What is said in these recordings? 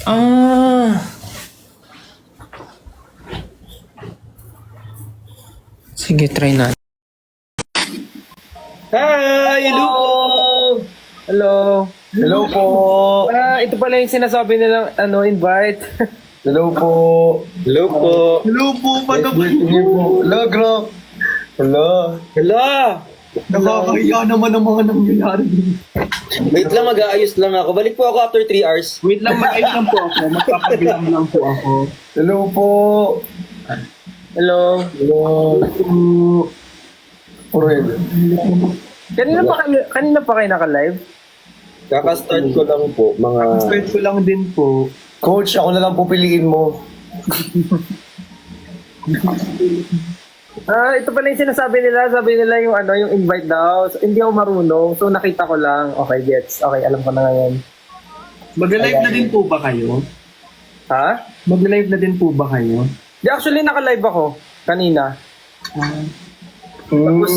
Ah. Sige, try na. Hi! Hello po! Hello. Hello po! Ito pala yung sinasabi nilang invite. Hello po! Hello po! Hello po! Paano ba po? Hello, Gro! Hello! Hello. Nakakahiya naman ang mga nangyayari. Wait lang, mag-aayos lang ako. Balik po ako after 3 hours. Wait lang, mag-ayos lang po ako. Magpapabilang lang po ako. Hello po! Hello. Hello! Purel. Kanina pa kayo naka-live? Kaka-start ko lang po, mga... Start ko lang din po. Coach, ako na lang pupiliin mo. Ito pala yung sinasabi nila. Sabi nila yung invite daw. So, hindi ako marunong. So, nakita ko lang. Okay, gets. Okay, alam ko na ngayon. Mag-live na din po ba kayo? Ha? Mag-live na din po ba kayo? Di, actually, naka-live ako. Kanina. Tapos,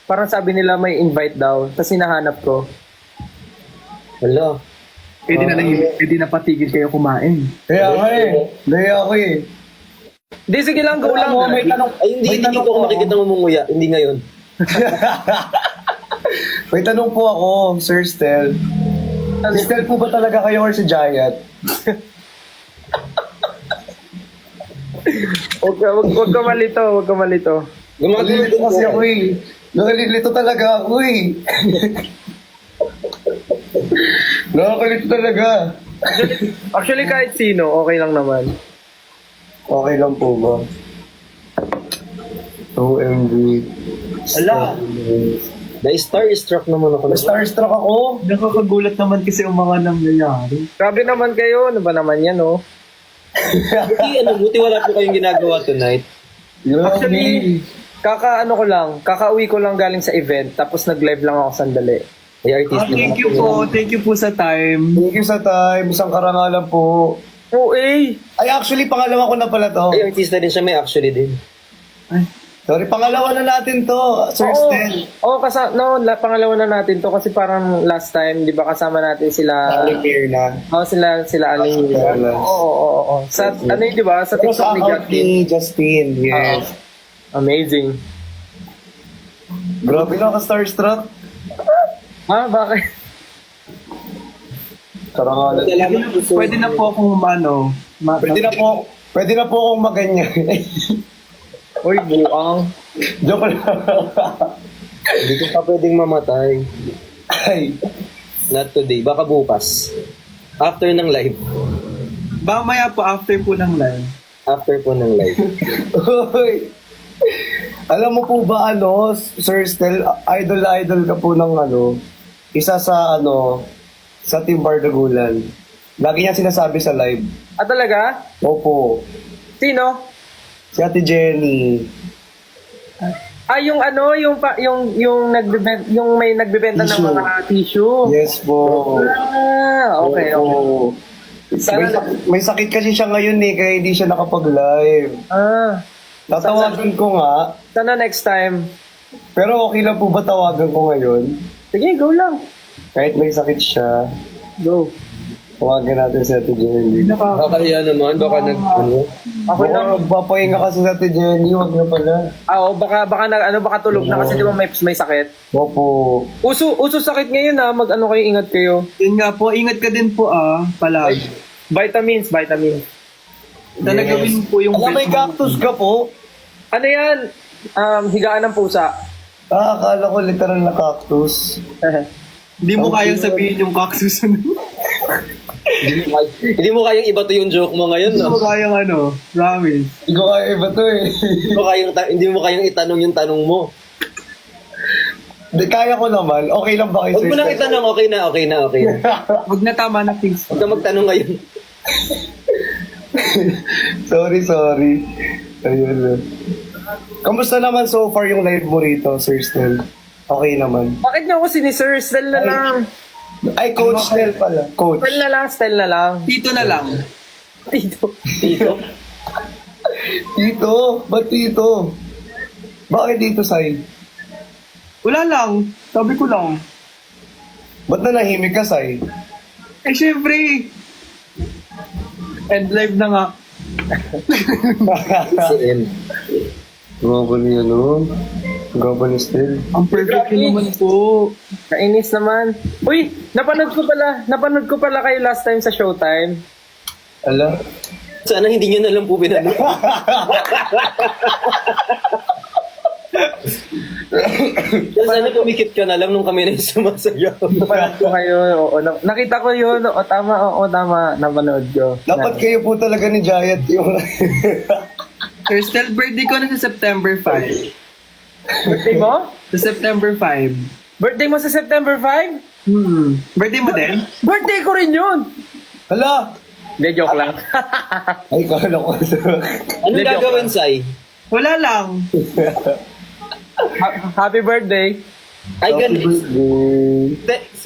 parang sabi nila may invite daw. Tapos, hinahanap ko. Hala. Pwede na pwede na patigil kayo kumain. Kaya ako Kaya ako Di, sige lang. Go lang. May tanong. Ay, hindi May tanong ko po makikita ngumunguya. Hindi ngayon. May tanong po ako, Sir Stel. Si Stel po ba talaga kayo or si Giant? Huwag ka malito. Huwag ka malito. Nalilito kasi ako Nalilito talaga ako Nakakalito talaga. Actually, kahit sino, okay lang naman. Okay lang po ba? OMG. Hala. Na-starstruck naman ako. Starstruck ako. Nakakagulat naman kasi ang mga nangyayari. Grabe naman kayo. Ano ba naman yan, oh? Buti wala po kayong ginagawa tonight. Actually, kakauwi ko lang galing sa event. Tapos nag-live lang ako sandali. Ay, artist Thank you po. Thank you po sa time. Thank you sa time. Isang karangalan po. Oh, eh! Ay, actually, pangalawa ko na pala to. Ay, artista din siya. May actually din. Sorry, pangalawa na natin to, Sir Stel. Pangalawa na natin to kasi parang last time, di ba kasama natin sila... Aling na. sila Aling Mira. Oo. Sa, di ba? Sa Pero sa TikTok ni account Justin. ni Justin, yes. Amazing. Grabe lang ka starstruck. Bakit? Karangalan. Pwede na po akong Pwede na po akong maganyan. Uy, buang. Joke lang. Hindi ko pa pwedeng mamatay. Ay. Not today. Baka bukas. After ng live. Mamaya po after po ng live. After po ng live. Uy. Alam mo po ba Sir Stel, idol ka po ng isa sa sa Team Bardagulan. Lagi niya sinasabi sa live. Talaga? Opo. Sino? Si Ate Jenny. Yung may nagbebenta ng Tissue. mga tissue. Yes po. Okay. Opo. May sakit kasi siya ngayon kaya hindi siya nakapag-live. Tatawagan ko nga. Sana next time. Pero okay lang po ba tawagan ko ngayon? Sige, go lang. Kahit may sakit siya. Go. Tawagan natin si Ate Jenny. Kakahiya naman. Baka Ako lang. Magpapahinga kasi si Ate Jenny. Huwag na pala. Baka tulog na kasi di ba may sakit. Opo. Uso sakit ngayon kayo, ingat kayo. Yun nga po, ingat ka din po palagi. Vitamins. Talagawin po yung... Alam, may cactus ka po? Ano yan? Higaan ng pusa. Akala ko literal na cactus. Hindi mo kayang sabihin yung cactus. Hindi mo kayang iba to yung joke mo ngayon, Hindi mo no? kayang promise. Hindi ko kaya iba to Hindi mo kayang itanong yung tanong mo. Kaya ko naman. Okay lang ba kayo? Huwag mo nang itanong, okay na. Huwag na tama na things. Huwag ka magtanong ngayon. Sorry. Ayun. Kamusta naman so far yung live mo rito, Sir Stel? Okay naman. Bakit niyo ako sinisir? Style na lang. Ay, Coach Stel pala. Coach. Style na lang. Tito na lang. Tito. Tito? Ba't Tito? Bakit dito, Sai? Wala lang. Sabi ko lang. Ba't nanahimik ka, Sai? Syempre, End live na nga. Si M. Gwapo niya, no? Gwapo ni Stel. Ang perfect ko naman po. Kainis naman. Uy, napanood ko pala kayo last time sa Showtime. Ala? Sana hindi nyo na lang po pinanood. Sana tumikit ka na lang nung kami na yung sumasayaw. Napanood ko kayo. Oo, nakita ko yun. Oo, tama. Napanood ko. Dapat kayo po talaga ni Giant yung... Sir Stel, birthday ko na sa September 5. Birthday mo? Sa September 5. Birthday mo sa September 5? Birthday mo din? Birthday ko rin yun! Hala! Hindi, joke lang. Ay, kala ko. Anong gagawin, Sai? Wala lang. Happy birthday. Ay, ganun.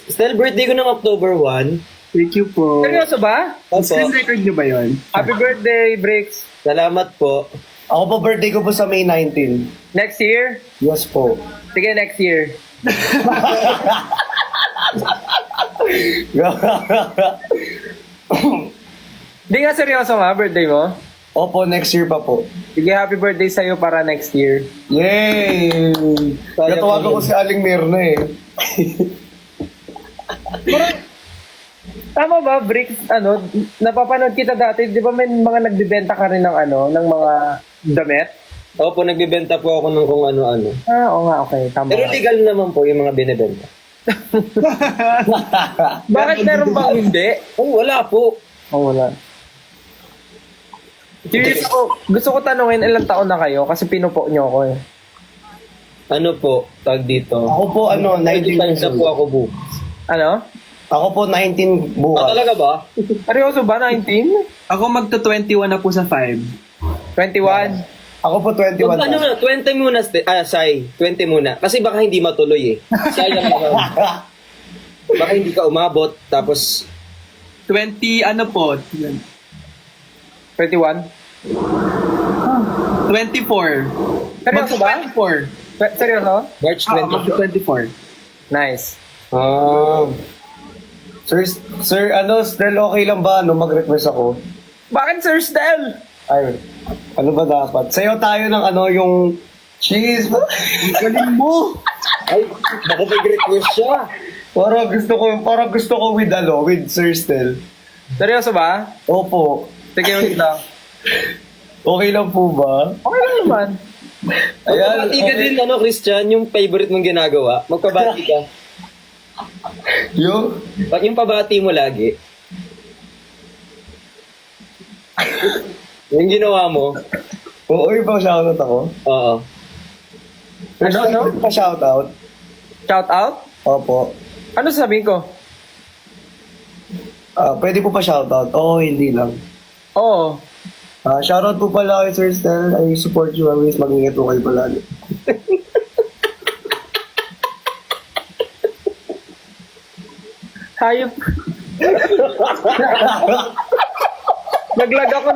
Still birthday ko ng October 1. Thank you po. Seryoso ba? Opo. Screen record nyo ba yun? Happy birthday, Bricks. Salamat po. Ako po, birthday ko po sa May 19. Next year? Yes po. Sige, next year. Hindi nga seryoso nga, birthday mo. Opo, next year pa po. Sige, happy birthday sa'yo para next year. Yay! Natawagan ko si Aling Mirna eh. Tama ba, Bricks? Napapanood kita dati, di ba may mga nagbibenta ka rin ng ng mga damit? Opo, nagbibenta po ako ng kung ano-ano. Oo nga, okay. Tama. Pero legal naman po yung mga binibenta. Bakit meron bang hindi? Oh, wala po. Oh, wala. Curious ako, gusto ko tanungin ilang taon na kayo kasi pinupo nyo ako eh. Ano po, tag dito. Ako po, 19 times na po ako bukas. Ano? Ako po, 19 bukas. Talaga ba? Seryoso ba? 19? Ako magto-21 na po sa 5. 21? Ako po, 21 Ano na. na, 20 muna, Sai. 20 muna. Kasi baka hindi matuloy eh. Sayang naman. Baka hindi ka umabot, tapos 20, ano po? 21? 24. Seryoso ba? 24. Seryoso? March Ah, 20. magto-24. Nice. Sir, Stel, okay lang ba mag-request ako? Bakit Sir Stel? Ay, ano ba dapat? Sayo tayo ng yung cheese. Galing mo! Ay, baka may request siya. Parang gusto ko with Sir Stel. Seryoso ba? Opo. Sige, wait lang. Okay lang po ba? Okay lang naman. Ayan, Magpabati ka din, Christian, yung favorite mong ginagawa. Magpabati ka. Yung? Yung pabati mo lagi. Yung ginawa mo. Oo, yung pa-shoutout ako. Oo. Pa-shoutout? Shout out? Opo. Ano sabihin ko? Pwede po pa-shoutout? Oo, hindi lang. Oo. Shoutout po pala kay Sir Stel. I support you always. Mag-ingat po kayo palagi. Hayop. Naglag ako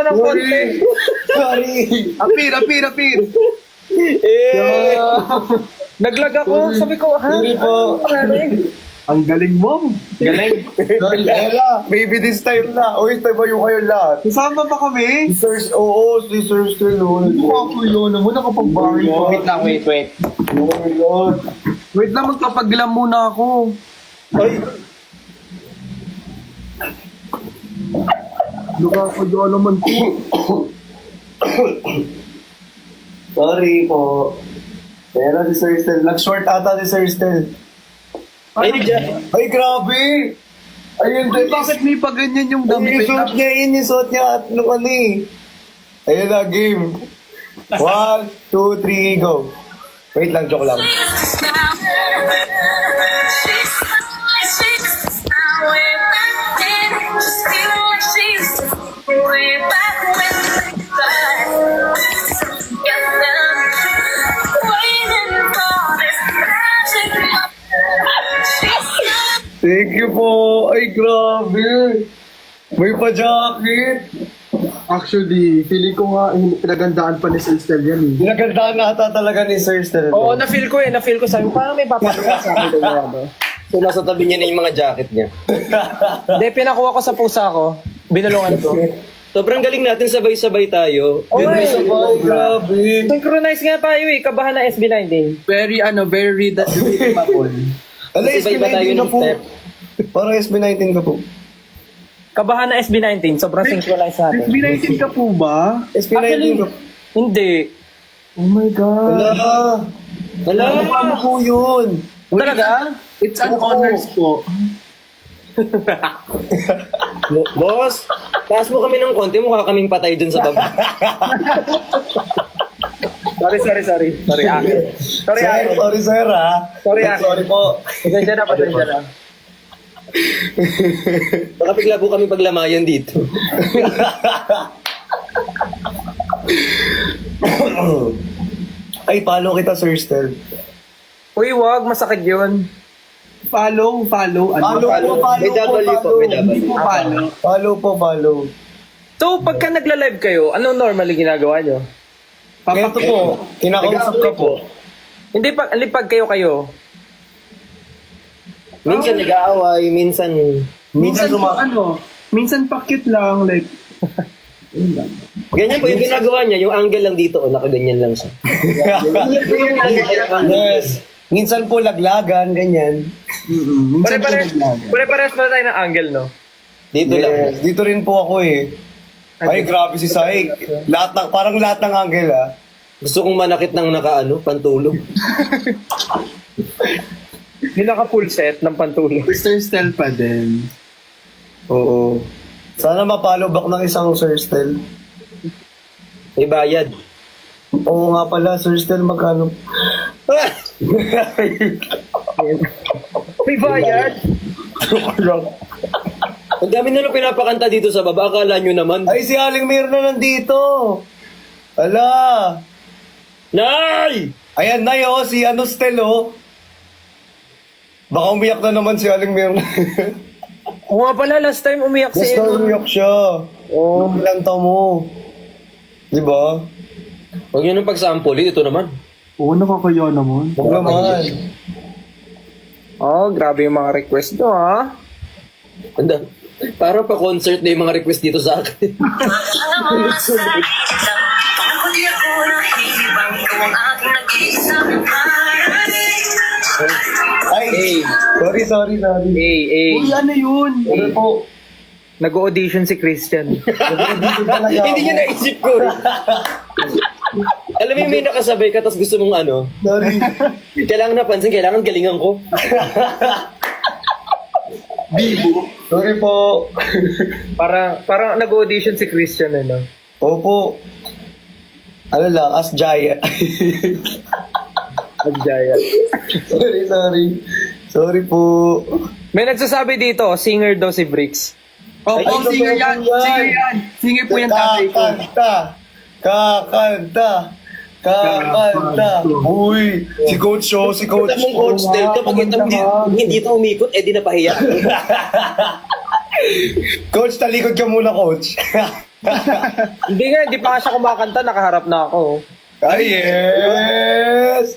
ng konti. Sorry. Apir! Naglag ako. Sabi ko, ha? Sorry po. Ang galing mo! Galing. Ella, maybe this time na. Uy, tayo yung kayo lahat. Kasama pa kami! Si Sir Stel. Mukha ko yun. Naman nakapag-barry pa. Wait lang, wait. Oh my God. Wait lang, magpapaglam muna ako. Ay, Nakakadya naman po. sorry po. Pero si Sir Stel. Nag-short ata si Sir Stel. Ay, dyan. Ay, grabe! Ayun, Ay, bakit may pa ganyan yung damit? Yung suot niya at nung eh. Ayun na, game. 1, 2, 3, go. Wait lang, joke lang. Thank you po. Ay, grabe. May pa-jacket. Actually, feeling ko nga pinagandaan pa ni Sir Stel yan eh. Ginagandaan na ata talaga ni Sir Stel. Oo, na-feel ko. Sabi ko, parang may papagawa sa akin. So, nasa tabi niya na yung mga jacket niya. Hindi, pinakuha ko sa pusa ko. Binulungan ko. Sobrang galing natin, sabay-sabay tayo. Oy! Grabe. Synchronize nga tayo eh. Kabahan na SB19. Very rhythmable. Ala, Kasi iba tayo SB19 ka ng po. step. Parang SB19 ka po. Kabahan na SB19. Sobrang synchronize natin. SB19 ka po ba? SB19 ka po. Hindi. Oh my God. Wala. Ano po yun? Talaga? It's an honors po. Boss, taas mo kami ng konti, mukha kaming patay dun sa baba. Sorry. Sorry, akin. Sorry, Sir, akin. sorry sir ha. Sorry, Sorry po. Pasensya na. Baka bigla po kami paglamayan dito. Ay, follow kita Sir Stel. Uy, wag. Masakit yun. Follow. Follow Follow. po, May W po, may W. Hindi po follow. Follow po, follow. So, pagka nagla-live kayo, ano normally ginagawa nyo? Ganito po, kinakausap ka po. Hindi pag kayo. Minsan nag-aaway, minsan... Minsan Minsan pakit lang, like, Ganyan po yung ginagawa niya, yung angle lang dito, nakaganyan lang siya. Yes. Minsan po laglagan, ganyan. minsan po naglaga. Pare-pares na tayo ng angle, no? Dito lang. Yes. Dito rin po ako eh. Ay, grabe si Sai. Parang lahat ng angle ah. Gusto kong manakit ng pantulog. Yung naka-full set ng pantulog. Mr. Stel pa din. Oo. Sana mapalo back ng isang Sir Stel. May bayad. Oo nga pala, Sir Stel, magkano? May bayad. Ang dami na lang pinapakanta dito sa baba, akala nyo naman. Ay, si Aling Mirna nandito. Ala. Nay! Ayan na si Stel oh. Baka umiyak na naman si Aling Mirna. Oo nga pala, last time umiyak si Basta umiyak siya. Oo. Lanta mo. Di ba? Huwag nyo nang pagsample, ito naman. Oo, nakakaya naman. Huwag naman. Oh, grabe yung mga request nyo, ha? Anda, parang pa concert na yung mga request dito sa akin. Ay, sorry. Hey. Uy, ano yun? Ano po? Nag-audition si Christian. Hindi nyo naisip ko. Alam mo yung may nakasabay ka, tapos gusto mong Sorry. kailangan napansin, kailangan galingan ko. Sorry po. Parang nag-audition si Christian, ano? Opo. Ano lang, as Jaya. Nagjaya. Sorry po. May nagsasabi dito, singer daw si Bricks. Oh, Ay, singer yan. Singer po yan tatay ko. Kakanta. Uy, si Coach Show, si Coach. Kita mong coach Del, kapag hindi ito umikot, di napahiya. Coach, talikod ka muna, Coach. Hindi pa nga siya kumakanta, nakaharap na ako. Ay, yes!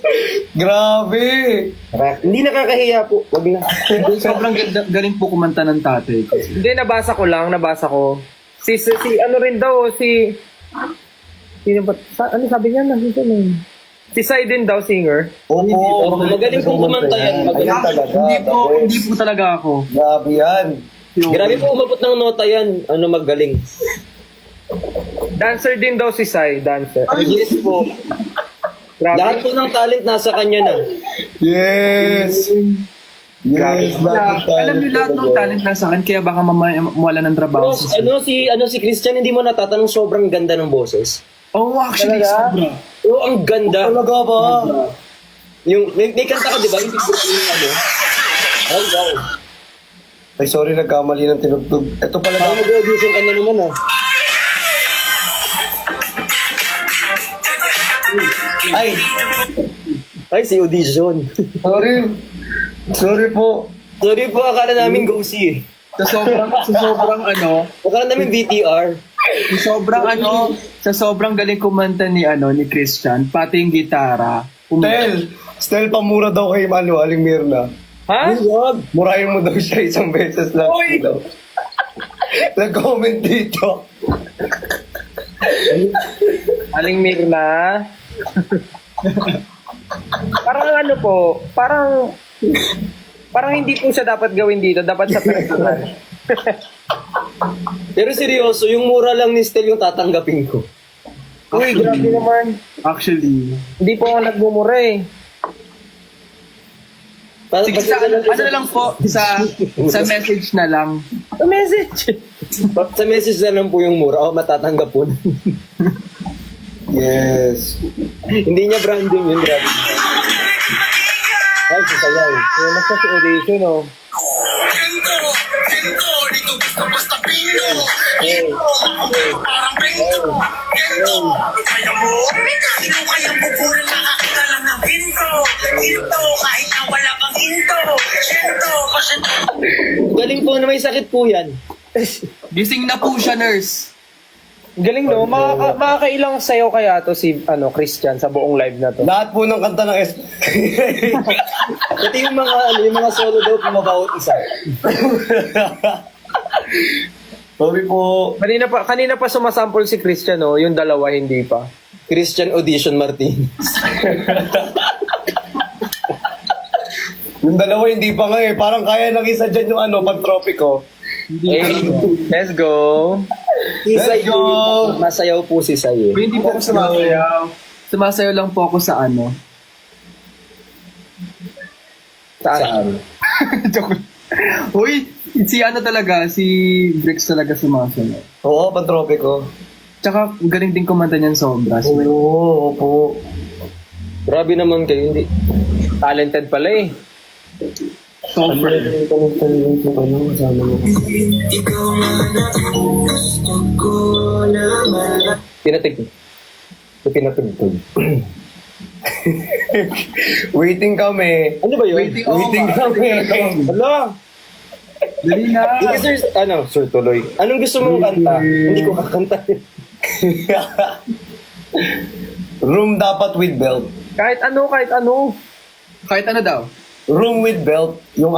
Grabe! Hindi nakakahiya po. Wag na. Sobrang galing po kumanta ng tatay ko. Hindi, nabasa ko. Si ano rin daw, sino ba? Ano sabi niya? Si Sai din daw, singer. Opo. Magaling pong kumanta yan. Ayan talaga. Hindi po talaga ako. Grabe yan. Grabe po umabot ng nota yan. Magaling. Dancer din daw si Sai, dancer. Yes po. Grabe. Lahat po ng talent nasa kanya na. Yes! Yes, Alam niyo lahat ng talent na sa akin, kaya baka mamaya mawala ng trabaho. Boss, si Christian, hindi mo natatanong sobrang ganda ng boses. Oh, actually, sobra. Oo, ang ganda. Talaga ba? Yung, may kanta ka, di ba? Yung yung Ay, wow. Ay, sorry, nagkamali ng tinugtog. Ito pala Parang mag-audition ka na naman, Ay, si audition. Sorry po. Sorry po, akala namin go-see eh. Sa Akala namin VTR. sa sobrang galing kumanta ni Christian, pati yung gitara. Stel, pamura daw kay Aling Mirna. Ha? Ay, wag. Murahin mo daw siya isang beses lang. Uy! nag-comment dito. Aling Mirna. Parang ano po, parang hindi po siya dapat gawin dito, dapat sa personal. Pero seryoso, yung mura lang ni Stel yung tatanggapin ko. Uy, grabe naman. Actually. Hindi po ako nagmumura eh. Sige, sa, ano na lang po, sa message na lang. A message. Sa message na lang po yung mura. O, matatanggap po. Yes. Hindi niya branding yun, grabe. Ay, sasayaw. Yung nasa si audition, oh. Galing po na may sakit po yan. Gising na po siya, nurse. Galing no, makakailang sayaw kaya to si Christian sa buong live na to. Lahat po ng kanta ng Pati yung mga solo daw pumabawat isa. Sorry po. Kanina pa sumasample si Christian, no, yung dalawa hindi pa. Christian Audition Martinez. Yung dalawa hindi pa nga eh. Parang kaya ng isa dyan yung pag-tropico. Hey, let's go. Si Let's Sai go! po, masayaw po si Sai eh. Pero hindi po ako sumasayaw. Sumasayaw lang po ako sa ano. Saan? Joke. Uy, si ano talaga, si Bricks talaga sumasayaw. Oo, pag-tropico. Tsaka galing din kumanta niyan sobra. Oo, opo. Grabe naman kayo, hindi. Talented pala eh. Super. Pinatugtog. Waiting kami. Ano ba yun? Waiting kami. Hala! Dali na. Hindi, sir, sir, tuloy. Anong gusto mong kanta? Hindi ko kakanta. Room dapat with belt. Kahit ano. Kahit ano daw. Room with belt, yung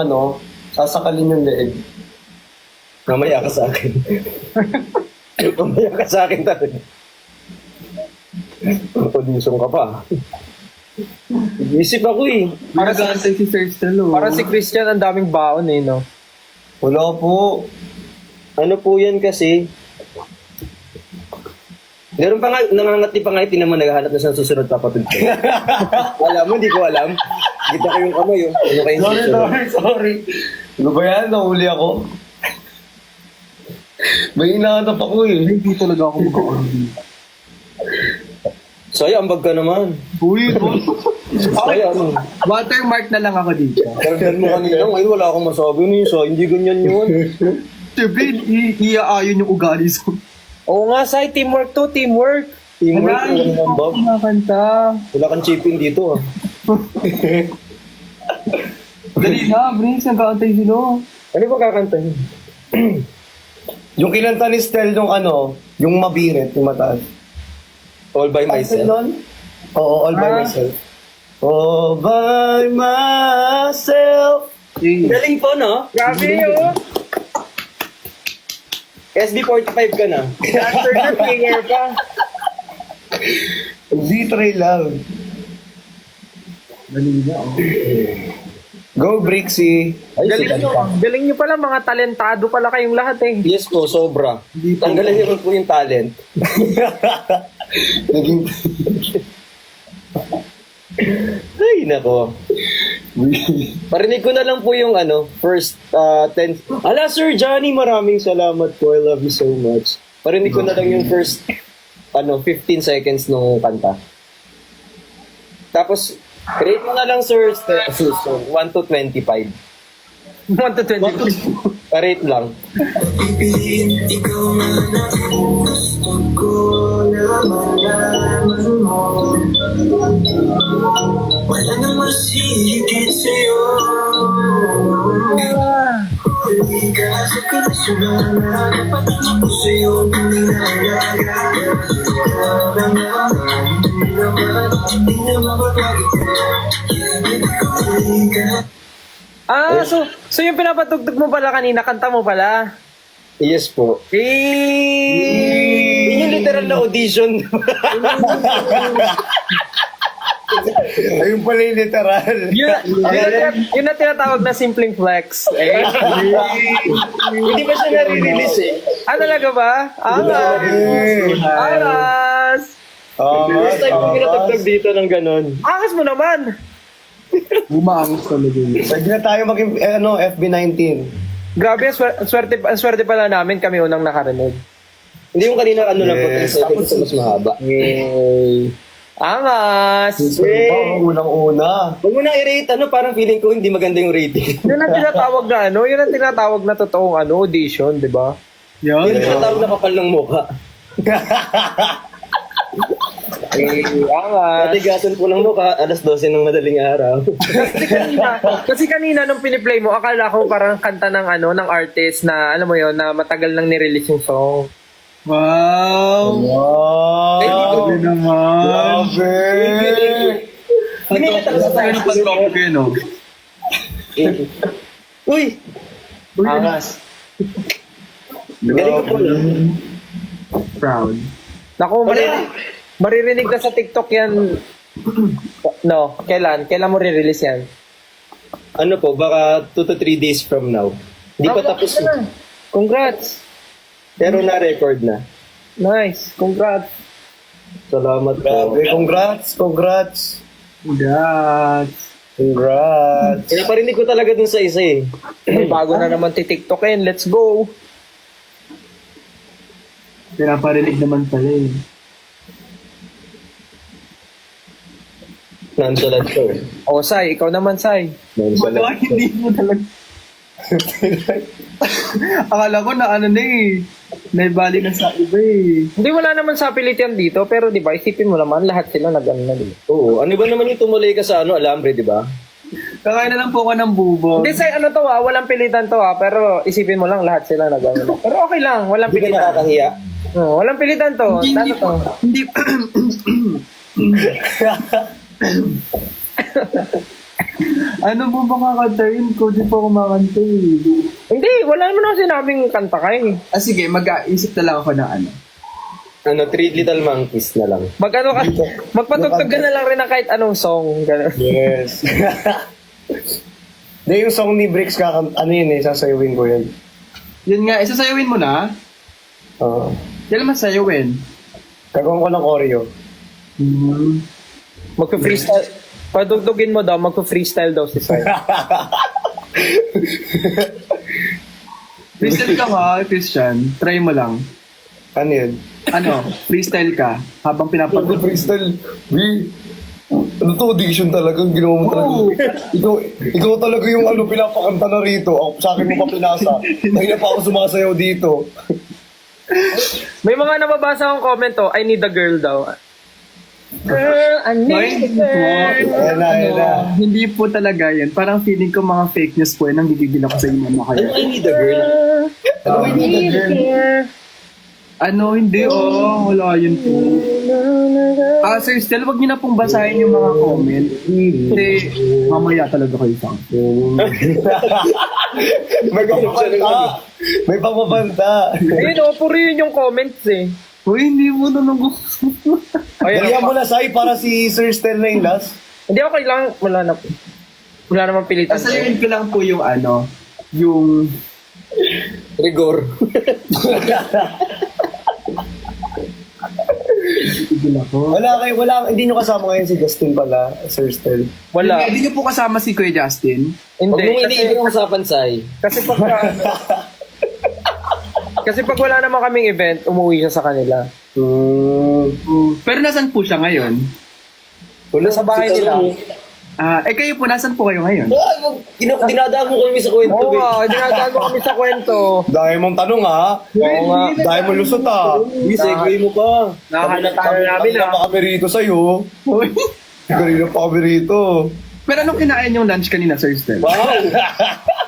sasakalin yung leeg. Mamaya ka sa akin. Mamaya ka sa akin talaga. Production ka pa. Isip ako eh. Para sa si Sir Stelo. Para si Christian ang daming baon eh, no? Wala po. Ano po yan kasi? Meron pa nga, nangangati pa nga yung tinaman, naghahanap na sa susunod papatid ko. Alam mo, hindi ko alam. Kita ko yung kamay, oh. Ano kayong susunod? Sorry. Ano ba yan? Nahuli ako. May hinahanap ako eh. Hindi talaga ako mag-order. Say, ambag ka naman. Uy, Say, ano? watermark na lang ako dito. Karagdan mo kanina, ngayon wala akong masabi niyo, so hindi ganyan yun. Siyempre, iaayon yung ugali sa... Oo nga, Sai, teamwork to, teamwork. Teamwork, Wala, ano naman, Bob? kumakanta. Wala kang chipin dito, ah. Dali na, Brings, nag-aantay sila. Ano ba kakantahin? Yung kinanta ni Stel yung yung mabirit, yung mataas. All by myself. Oo, all by myself. All by myself. Galing po, no? Grabe, oh. SB45 ka na. Dancer na, singer pa. Z-tray lang. Dali na, oh. Go, Brixie. Galing nyo pala, mga talentado pala kayong lahat eh. Yes po, sobra. Hindi po. Tanggalan niyo rin po yung talent. Naging... Ay, nako. Parinig ko na lang po yung first 10. Ala, Sir Johnny, maraming salamat po. I love you so much. Parinig ko na lang yung first 15 seconds ng kanta. Tapos, rate mo na lang, Sir, 1 to 25. 1 to 20. Pa-rate lang. Wala na masigit sa'yo. Kasi kalisunan na napatama ko sa'yo. Hindi na alaga. Hindi na mapapagod ka. Hindi ko talaga. So yung pinapatugtog mo pala kanina, kanta mo pala. Yes po. Yun yung literal na audition. Ayun pala yung literal. Yun na tinatawag na simpleng flex. Hindi pa siya nare-release eh. Talaga ba? Angas! Angas! First time ko pinatagtag dito ng ganon. Angas mo naman! Bumaangas talaga yun. Pwede na tayo maging FB19. Grabe, ang swerte pala namin, kami unang nakarinig. Hindi yung kanina ano lang po, 10 Yes. seconds na mas mahaba. Yay! Angas! Unang-una. Huwag mo nang i-rate, parang feeling ko hindi maganda yung rating. Yun ang tinatawag na yun ang tinatawag na totoong audition, di ba? Yun Yan. yung tinatawag na kapal ng mukha. Angas! Patigasan po ng mukha, alas 12 ng madaling araw. Kasi kanina nung piniplay mo, akala ko parang kanta ng ng artist na, alam mo yon na matagal nang nirelease yung song. Wow! Wow! Grabe naman! Grabe! Hindi ka talaga sa Ano pa topic yun, no? Uy! Angas. Galing ko po lang. Proud. Naku, maririnig na sa TikTok yan. No, kailan? Kailan mo re-release yan? Ano po, baka 2 to 3 days from now. Hindi pa tapos. Congrats! Pero na-record na. Nice, congrats! Salamat Grabe, po. congrats! Congrats! Congrats! Kaya parinig ko talaga dun sa isa eh. May bago na naman TikTokin, let's go! Pinaparinig naman pala eh. Nonchalant ko eh. O, Sai, ikaw naman, Sai. Nonchalant. Wala, hindi mo talaga. Akala ko na ano na eh. Naibali na sa iba eh. Hindi, wala naman sa pilit yan dito, pero di ba, isipin mo naman, lahat sila nag-ano na dito. Oo, ano ba naman yung tumuloy ka sa alambre, di ba? Kakain na lang po ako ng bubo. Hindi, Sai, ano to walang pilitan to pero isipin mo lang, lahat sila nag-ano na. Pero okay lang, walang Hindi ka pilitan. nakakahiya. Walang pilitan to. Hindi, Ano to? hindi, ano mo ba kakantayin ko? Di pa ako makanta eh. Hindi, wala naman ako sinabing kanta ka eh. Sige, mag-aisip na lang ako ng ano. Ano, 3 Little Monkeys na lang. Mag-ano ka, magpatugtog ka na lang rin ng kahit anong song. Ganun. Yes. Hindi, yung song ni Bricks, ano yun eh, sasayawin ko yun. Yun nga, isasayawin mo na. Oo. Kailan masayawin? Gagawin ko ng choreo. Magpa-freestyle. Padugtugin mo daw, magpa-freestyle daw si Sai. Freestyle ka nga, Christian. Try mo lang. Ano yun? Ano, freestyle ka habang pinapag... Freestyle. Ano to, audition talaga, ang ginawa mo talaga. Ikaw talaga yung pinapakanta na rito. Ako, sa akin mo pa pinasa. Dahil pa ako sumasayaw dito. May mga nababasa akong comment I need a girl daw. Girl, I need a girl. Ayan na. Hindi po talaga yan. Parang feeling ko mga fake news po yan. Nanggigigil ako sa inyo mga Ano, kaya. I need a girl? I need a girl. Ano, hindi wala yun po. Sir Stel, wag niyo na pong basahin yung mga comment. Kasi mamaya talaga kayo sa akin. May pamabanta. May pamabanta. Ayun puro yun yung comments eh. Uy, hindi mo na nung Dalihan mo na, Sai, para si Sir Stel na yung last. Hindi, okay lang. Wala namang pilitan. Sasayin ko lang po yung ano, yung... Rigor. Hindi nyo kasama ngayon si Justin pala, Sir Stel. Wala. Hindi niyo po kasama si Kuya Justin. Huwag Hindi. mong iniibig ang usapan, Sai. Kasi pag kasi pag wala naman kaming event, umuwi siya sa kanila. Pero nasan po siya ngayon? Wala sa bahay nila. Kayo po, nasan po kayo ngayon? Dinadaan mo kami sa kwento. Oo nga, dinadago kami sa kwento. Dahil mong tanong ha. Oo nga. Dahil mong lusot ha. Segue mo pa. Nakahalata na namin Kanina pa kami rito sa'yo. Uy. Kanina pa kami rito. Pero anong kinain yung lunch kanina, Sir Stel? Wow!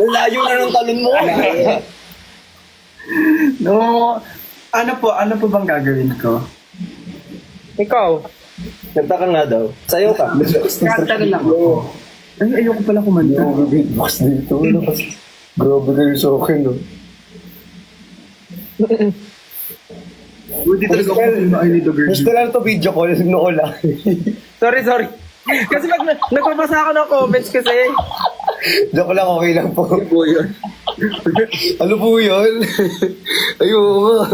Ang layo na ng talon mo. No, ano po bang gagawin ko? Ikaw, Kanta ka nga daw. Sayo ka. Kanta na lang ako. Ay, ayoko pala kumanta. Grabe dito. Grabe kayo sa akin. No? Hindi talaga ako I need a girl. Gusto lang to video call, noo lang. Sorry. Kasi pag nagpapasa ako ng comments kasi. Joke lang, okay lang po. Yun po yun. Ano po yun? Ayun.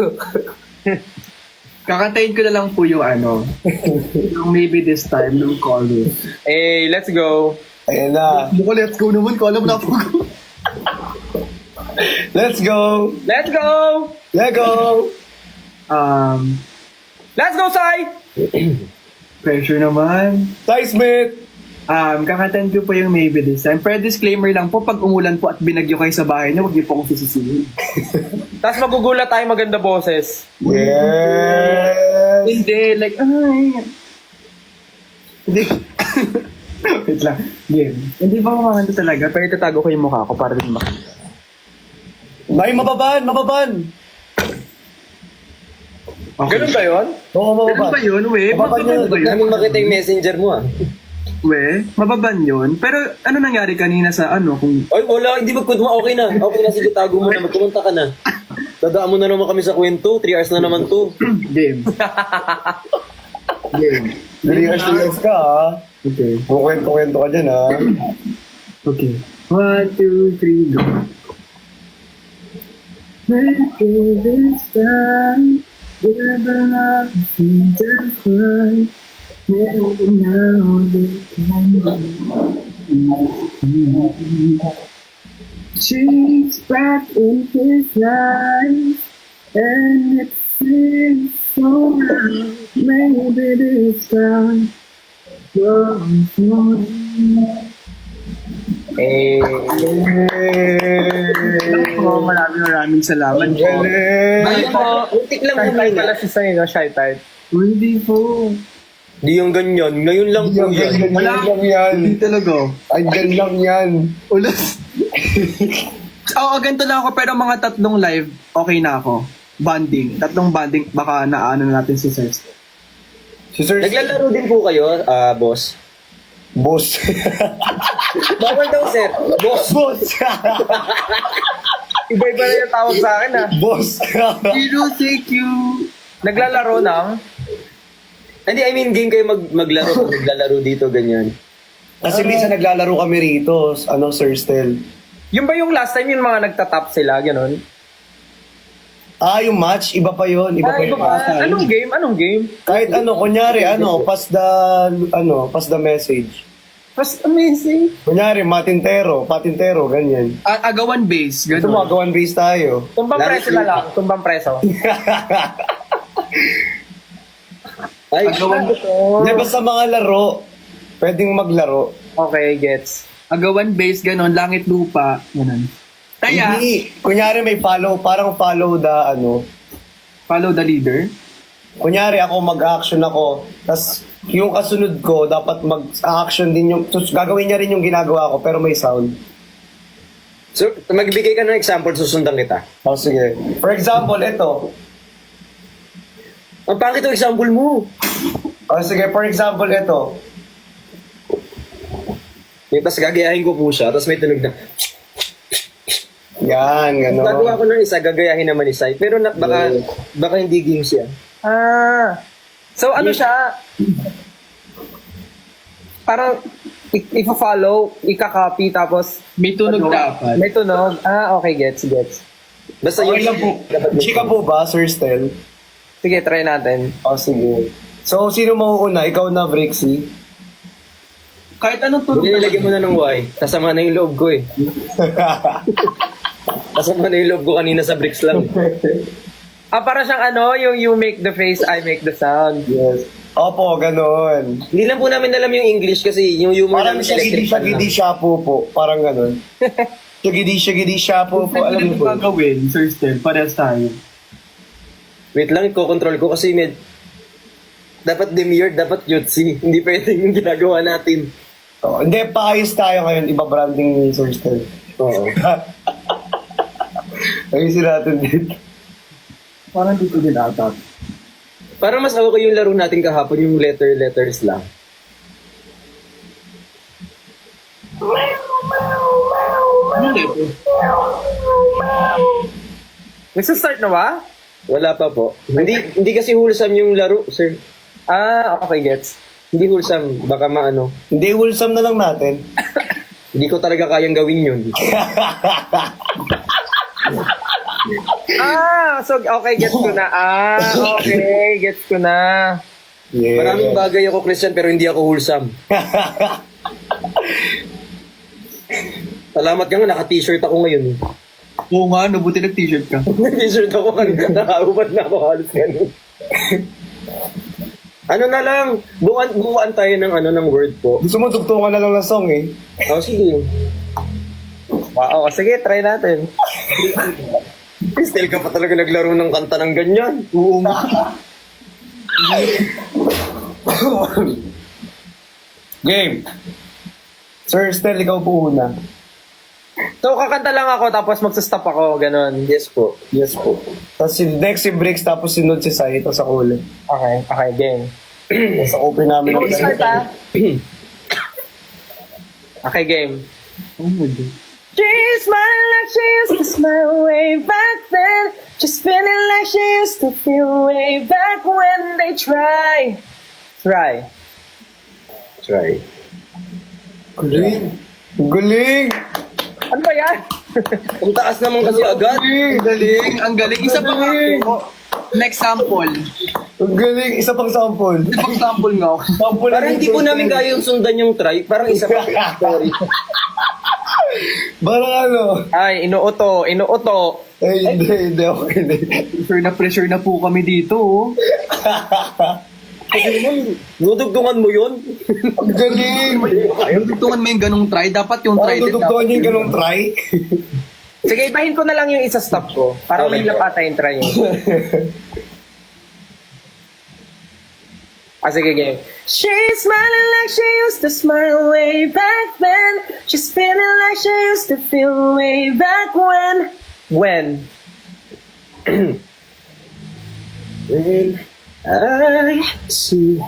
Kakantayin ko na lang po yung yung maybe this time, ng color. Hey, let's go. Ayan na. Buko, let's go naman. Kala mo na po ko. Let's go. Let's go! Let go. Let's go, Sai! Pressure naman. Ty Smith. Kakantayin ko po yung maybe this time. Pero disclaimer lang po, pag umulan po at binagyo kayo sa bahay niyo, huwag niyo po akong sisisihin. Tapos magugulat tayo maganda boses. Yes. Hindi, like, ay. Hindi. Wait lang. Game. Hindi ba kumakanta talaga? Pero itatago ko yung mukha ko para din makita. May mababan. Okay. Ganun ba yun? Oo, Ano mababan. ba yun, we? Mababan Mababan yun. ba yun? Namin makita yung messenger mo ah. We? Mababan yun? Pero ano nangyari kanina sa kung... Ay, wala, hindi magkunta. Okay na. Okay na, sige, tago mo na. Magkumunta ka na. Dadaan mo na naman kami sa kwento. 3 hours na naman to. Game. Game. 3 years ka, ha? Okay. Kukwento-kwento ka dyan, ha? Okay. 1, 2, 3, go. Maybe this time, we're gonna be just right. Maybe now they can be. She's back in his life, and it seems so right. Maybe this time, once more. Eh, Oh, maraming salamat Ang po. galing. Ay, untik lang shy mo type na. pala si Sai, no? Shy type. Hindi po. Di yung ganyan. Ngayon lang po yan. Wala lang yan. Hindi talaga. Andyan lang yan. Ulas. Oo, ganito lang ako. Pero mga 3 live, okay na ako. Banding. 3 banding, baka naano na natin si Sers. Si Sir Naglalaro din po kayo, boss. Boss. Bawal daw, sir. Boss. Boss. Iba-iba na yung tawag sa akin, ah. Boss. Zero, thank you. Naglalaro ng... Hindi, I mean, game kayo maglaro. Naglalaro dito, ganyan. Kasi minsan naglalaro kami rito. Sir Stel. Yung ba yung last time yung mga nagtatap sila, gano'n? Yung match, iba pa yun. Iba pa Iba yung ba? pasal. Anong game? Kahit kunyari, pass the message. Mas amazing. Kunyari, patintero, ganyan. Agawan base, Ito gano'n. mga gawan base tayo. Tumbang Laro preso na lang. Tumbang preso. Ay, Hindi, basta mga laro, pwedeng maglaro. Okay, gets. Agawan base, gano'n. Langit lupa, gano'n. Kaya, Hindi, kunyari may parang follow the follow the leader. kunyari ako mag-action ako, tas yung kasunod ko, dapat mag-action din yung, gagawin niya rin yung ginagawa ko, pero may sound. so, magbigay ka ng example, susundan kita. O sige. For example, ito. Ang pangit yung example mo. O sige, for example, ito. Tapos gagayahin ko po siya, tapos may tunog na. Yan, Gagawa gano'n. ko ng isa, gagayahin naman isa. Pero baka hindi games yan. So ano siya? Parang i-follow, ika-copy, tapos May tunog dapat. may tunog. Okay, gets. Basta Okay yung lang po. Chika po ba, Sir Stel? Sige, try natin. O sige. So, sino mauuna? Ikaw na, Brixie? Kahit anong tunog. Nilagyan mo na ng Y. Kasama na yung loob ko eh. Kasama na yung loob ko kanina sa bricks lang. Para siyang yung you make the face, I make the sound. Yes. Opo, gano'n. Hindi lang po namin alam yung English kasi yung humor Parang namin sa electric fan shagidi lang. shapo po. Parang gano'n. Shagidi shapo po. Alam Alam mo mo po. gagawin, Sir Stel, parehas tayo. Wait lang, i-control ko kasi dapat demure, dapat cutesy. Hindi pwede yung ginagawa natin. Hindi, paayos tayo ngayon. Iba branding ni Sir Stel. Oo. Ayusin natin dito. Parang dito din atat. Parang mas okay yung laro natin kahapon, yung letters lang. Ano letter? Nagsa-start na ba? Wala pa po. Hindi kasi wholesome yung laro, sir. Ah, okay, gets. Hindi wholesome. Baka maano. Hindi, wholesome na lang natin. Hindi ko talaga kayang gawin yun. Ah, so okay, gets ko na. Ah, okay, gets ko na. Yeah. Maraming bagay ako, Christian, pero hindi ako wholesome. Salamat ka nga, naka-t-shirt ako ngayon. Oo nga, no, buti nag-t-shirt ka. T-shirt ako kanina, nakaubad na ako halos ganun. Ano na lang, buuan tayo ng word po. Gusto mo tugtungan na lang ng song eh. Oh, sige. Wow, sige, try natin. Still ka pa talaga naglaro ng kanta ng ganyan. Oo nga. Game. Sir Stel, ikaw po una. So, kakanta lang ako, tapos magsa-stop ako, ganun. Yes po. Yes po. Tapos si next si Briggs, tapos sinunod si Sai, tapos ako ulit. Okay, okay, game. Tapos open namin. Ikaw start, ah. Okay, game. Oh my God. She smiled like she used to smile way back then. Just feeling like she used to feel way back when they try. Try. Try. Galing. Galing. Ano ba yan? Ang taas naman kasi agad. Ang galing, ang galing. Isa pa nga ako. Next sample. Ang galing. Isa pang sample. Isa pang sample nga ako. Sample Parang hindi po namin kaya yung sundan yung try. Parang isa pa. Sorry. Parang ano. Ay, inuuto, inuuto. Ay, hindi. Okay na. Pressure na po kami dito. Oh. Kasi naman, dudugtungan mo yun. Ang galing. Tugtungan mo yung ganong try. Dapat yung try din. Tutugtuhan niyo yung ganong try. Sige, ibahin ko na lang yung isa stop ko. Para Okay. may lapata yung try yun. Ah, sige, game. She's smiling like she used to smile way back then. She's feeling like she used to feel way back when. When? When I see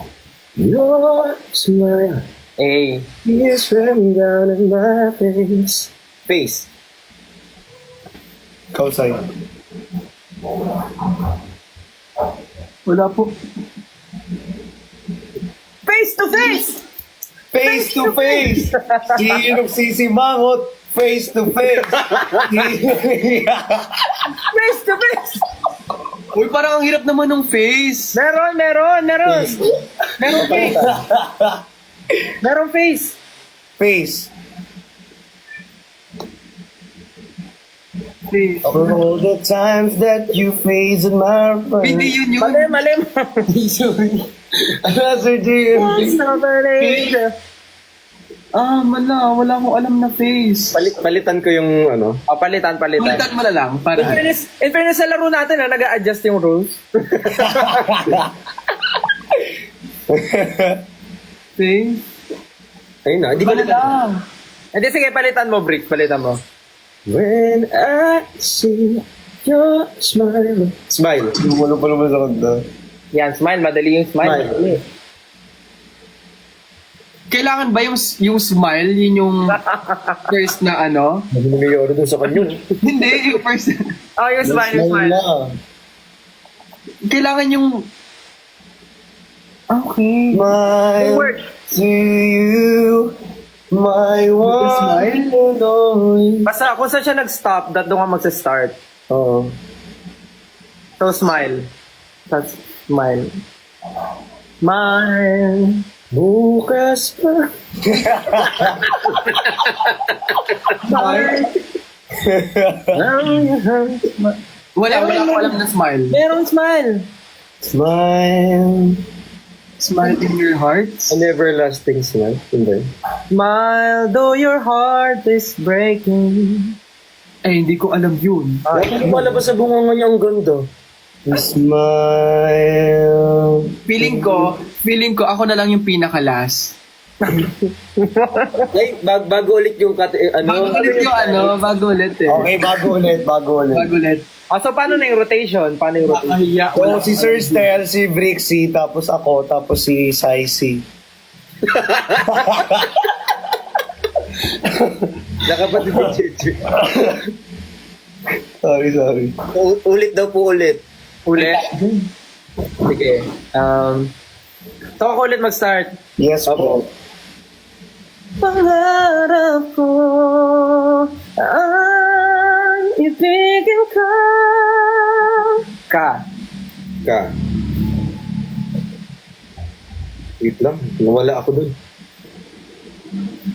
your smile, A. tears run down on my face. Face. Ikaw, Sai. Wala po. Face to face! Face to face. Sinong sisimangot? Face to face. Face to face! Uy, parang ang hirap naman ng face. Meron! Meron face! Meron face! Face. Face. For all the times that you face in my mind. Hindi yun yun. Mali. Sorry. Ano, Sir JM? Ah, wala akong alam na face. Palitan ko yung ano. Oh, palitan. Palitan mo na lang para. In fairness sa laro natin, nag-a-adjust yung rules. Face. Ayun na, di ba Wala lang. Hindi, sige, palitan mo, Brick. Palitan mo. When I see your smile. Smile. Wala pa naman sa kanta. Yan, smile. Madali yung smile. Smile. Madali. Kailangan ba yung smile, yun yung first na ano? Ano nangyayari dun sa kanya? Hindi, yung first. Oh, yung smile, yung smile. Kailangan yung... Okay. Smile Word. to you, my one Smile? and only. Basta kung saan siya nag-stop, doon ka magsa-start. Oo. So, smile. That's smile. Smile. Bukas pa. Wala akong alam na smile. Meron smile. Smile. Smile in your hearts. An everlasting smile. Hindi. Smile, though your heart is breaking. Eh, hindi ko alam yun. Bakit mo alam ba sa bunga niya ang ganda? Smile. Feeling ko ako na lang yung pinaka-last. Ay, bago ulit yung Bago ulit yung bago ulit eh. Okay, bago ulit. Bago ulit. Ah, so paano na yung rotation? Paano yung rotation? Nakahiya. So, si Sir Stel, si Brixie, tapos ako, tapos si Saisi. Nakapatid ni Jeju. Sorry. Ulit daw po ulit. Uli. Sige. So ako ulit mag-start. Yes po. Pangarap ko ang ibigin ka. Ka. Ka. Wait lang, nawala ako dun.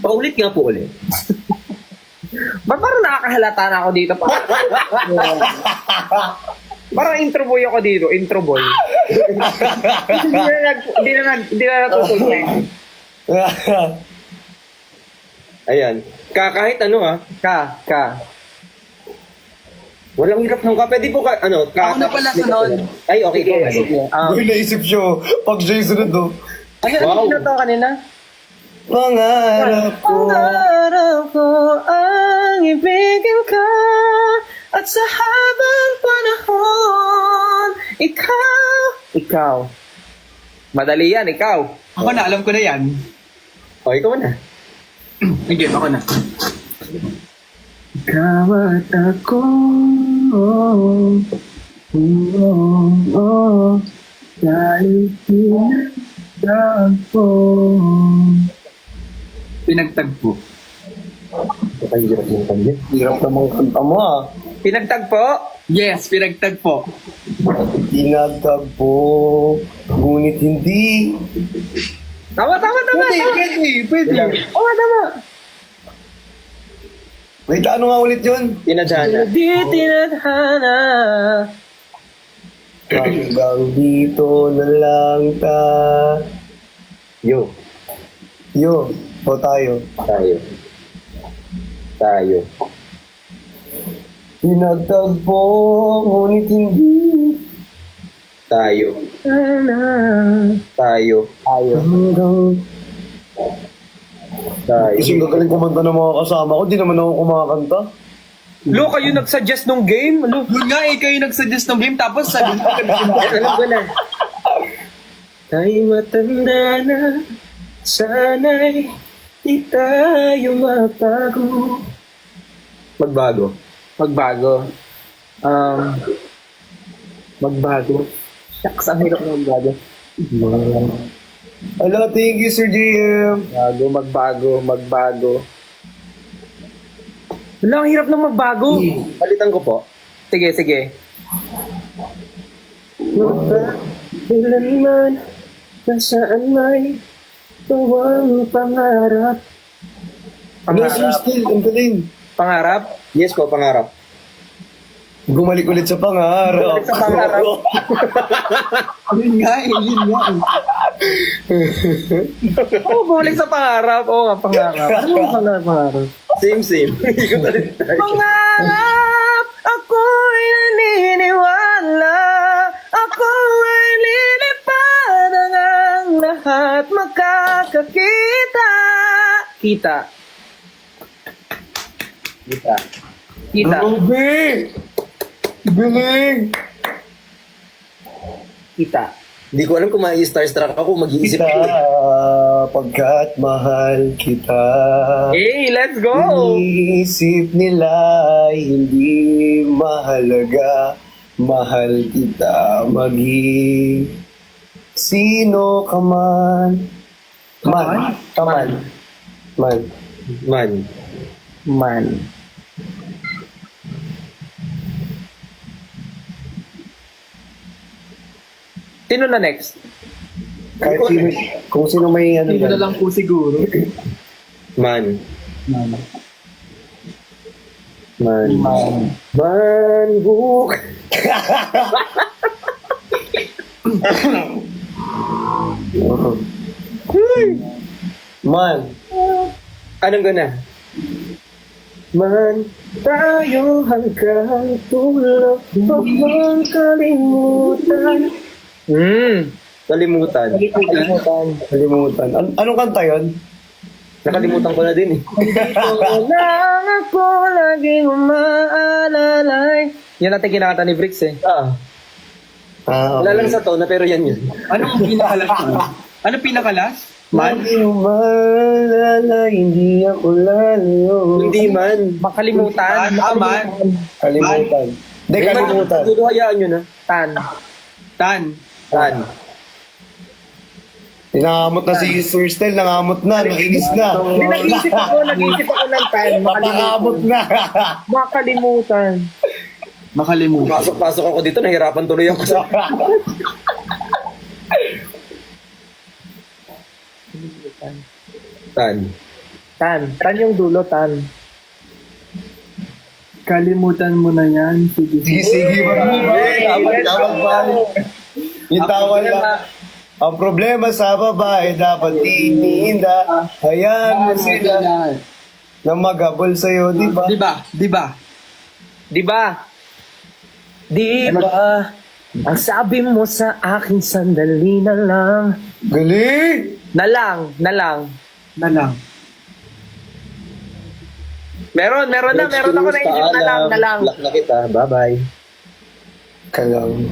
Paulit nga po ulit. Ba't parang nakakahalata na ako dito? Parang intro boy ako dito, intro boy. Hindi na natutuloy. Ayan. Ka, kahit ano ha. Ka. Walang hirap ng ka. Pwede po ka, ano, ka. Ako na pala sunod. Ay, okay. Ikaw na. Yung naisip siya, pag siya yung sunod do. Ano to kanina? Pangarap ko. Pangarap ko ang ibigin ka. At sa habang panahon, ikaw. Madali yan, ikaw. Ako na, alam ko na yan. O, ikaw na. Sige, ako na. Ikaw at ako. Dahil Pinagtagpo. Ay, hirap yung kanya. Hirap namang kanta mo ah. Pinagtagpo. Yes, pinagtagpo. Tinagtagpo, ngunit hindi. Tama. Pwede. Oo, tama. Wait, ano nga ulit yun? Tinadhana. Di tinadhana. Hanggang dito na lang Yo. O tayo. Tayo. Tinagtagpo, ngunit hindi. Tayo. Hanggang... Isang gagaling kumanta ng mga kasama ko, di naman ako kumakanta. Lo, kayo nag-suggest nung game? Lo. Yun nga eh, kayo nagsuggest ng game, tapos sabi ko, Alam ko na. Tayo matanda na, sana'y di tayo magbago. Magbago. Magbago. Shucks, ang hirap na magbago. Hello, thank you, Sir JM. Magbago. Wala, ang hirap na magbago. Palitan ko po. Sige. Kailanman, nasaan may tuwang pangarap. Hello, Sir Still, ang galing. Pangarap? Yes po, pangarap. Gumalik ulit sa pangarap. Sa pangarap. yun nga eh. Oo, bumalik sa pangarap. Oo nga, pangarap. Ano yung pangarap? Same. Ikot ulit tayo. Pangarap, ako'y naniniwala. Ako ay lilipad ang lahat makakakita. Kita. Grabe! Galing! Kita. Hindi ko alam kung ma-starstruck ako, mag-iisip Kita, ko. pagkat mahal kita. Hey, let's go! Iisip nila ay hindi mahalaga. Mahal kita maging sino ka man. Man. Sino na next? Kahit sino, kung sino may ano Hindi na yan. lang po siguro. Man. Book. Man. Anong gana? Man, tayo hanggang tulog, huwag mong kalimutan. Kalimutan. Kalimutan. Anong kanta yun? Nakalimutan ko na din eh. Lang ako laging umaalalay. Yan natin kinakanta ni Bricks eh. Wala lang sa tona pero yan yun. Anong pinakalas mo? Anong pinakalas? Man, malala, hindi ako lalayo. Hindi man. Makalimutan. Man. Kalimutan. Hindi, kalimutan. Siguro hayaan nyo na. Tan. Tan. Tan. Nangamot na si Sir Stel, nangamot na, nainis na. Hindi, nag-isip ako ng tan. Nangamot na. Makalimutan. Makalimutan. Pasok-pasok ako dito, nahirapan tuloy ako sa... Tan. Tan. Tan yung dulo, tan. Kalimutan mo na yan. Sige. Sige, dapat ba? Yung tawal lang. Ang problema sa babae, dapat iniinda. Hayaan mo sila na maghabol sa'yo, di ba? Di ba? Di ba? Di ba? Di ba? Ang sabi mo sa akin, sandali na lang. Galing! Na lang. Na lang. Meron ako naisip na lang. Lock na kita. Bye-bye. Kalang.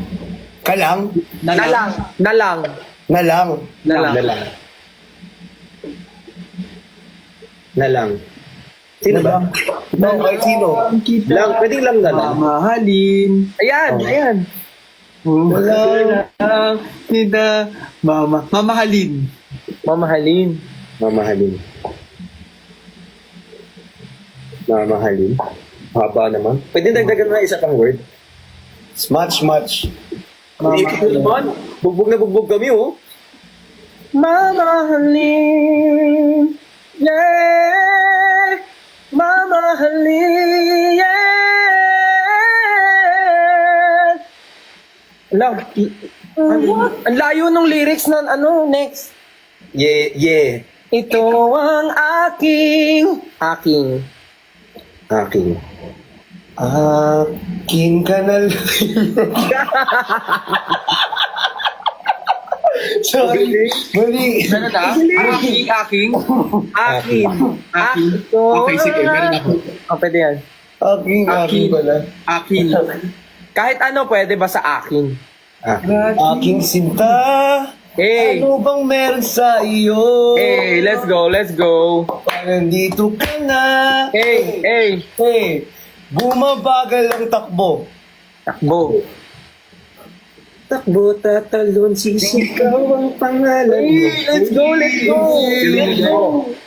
Kalang? Na lang. Na lang. Na lang. Na lang. Sino ba? No, kahit sino. Lang, pwedeng lang na lang. Mamahalin. Ayan. Lang. Kita. Mamahalin. Mamahalin. Mamahalin. Mamahalin. Haba naman. Pwede dagdagan na isa pang word. Much. Ikot naman. Bugbog na bugbog kami, oh. Mamahalin. Yeah. Mamahalin. Yeah. Alam, ang layo ng lyrics ng next. Yeah. Ito ang aking. Aking. Akin ka na lang. Sorry. Mali. Meron na? Aking. Akin. Ito. Okay, sige. Meron ako. Pwede yan. Aking pala. Akin. Kahit ano pwede ba sa akin? Aking sinta. Hey. Ano bang meron sa iyo? Hey, let's go. Parang dito ka na. Hey. Bumabagal ang takbo. Takbo. Takbo, tatalon, sisigaw ang pangalan mo. Hey,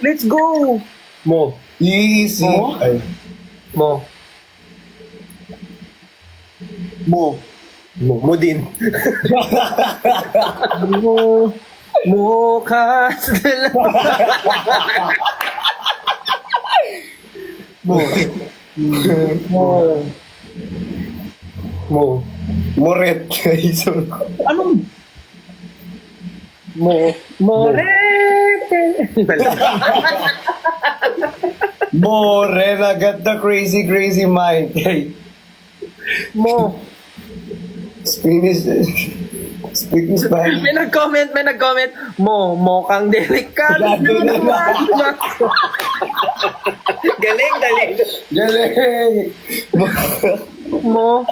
let's go. Mo. Easy. Ay. Mo. Mo din. Mo ka. Mo. Moret. Anong? More na got the crazy mind. Hey. Mo. Speaking Spanish. May nag-comment. Mo kang delikado. Galing. Galing. Mo.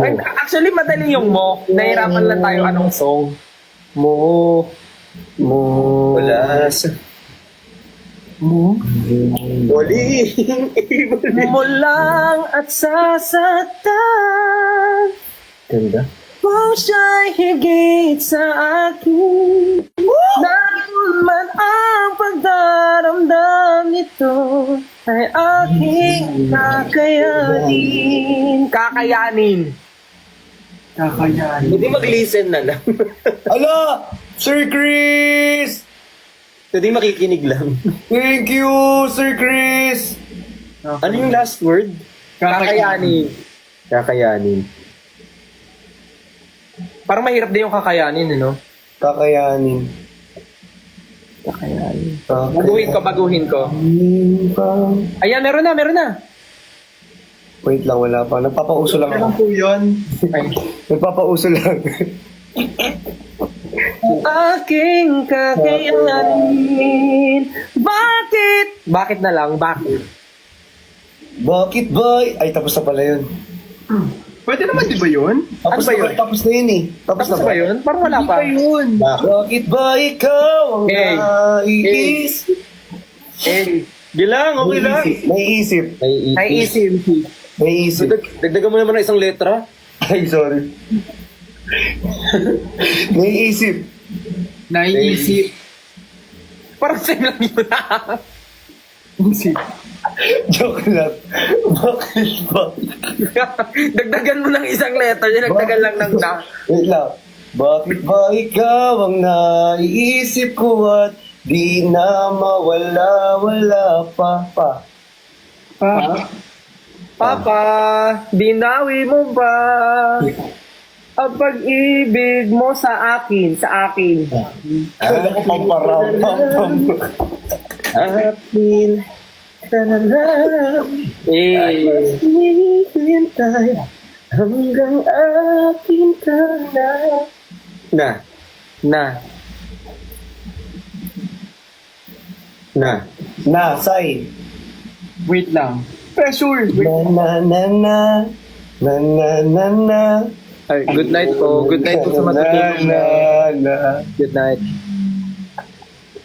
Ay, actually, madali yung mo. Nahirapan lang tayo anong song. Mo. Wala sa... Waling ibig. Mo lang at sasaktan. Ganda. Kung siya'y higit sa akin. Dahil man ang pagdaramdam nito ay aking kakayanin. Hindi mag-listen na lang. Ala! Sir Chris! Hindi makikinig lang. Thank you, Sir Chris! Ano yung last word? Kakayanin. Parang mahirap din yung kakayanin, no? Kakayanin. Baguhin ko. Ayan, meron na. Wait lang, wala pa. Nagpapauso lang Ano ako. po yun? Nagpapauso lang. Aking kakayanin. Bakit na lang? Bakit? Bakit boy? Ay, tapos na pala yun. Pwede naman, di ba yun? Tapos Ano ba yun? Tapos na yun eh. Tapos na ba yun? Parang wala pa. Bakit ba ikaw ang Hey. naiis? Gilang, okay lang. Naiisip. Naisip. Naiisip. Dagdagan mo naman ng isang letra. Ay, sorry. Naiisip. Naiisip. Parang same lang yun. Isip. Joke lang. Bakit ba? Dagdagan mo ng isang letter, yun nagdagan lang ng na. Wait lang. Bakit ba ikaw ang naiisip ko at di na mawala-wala pa? Papa, binawi mo ba ang pag-ibig mo sa akin? Ano ko pamparam? Akin. Hintay hanggang akin ka na. Say. Wait lang. Pressure. Wait. Na. Ay, good night po. Good night po sa matutulog na. Good night.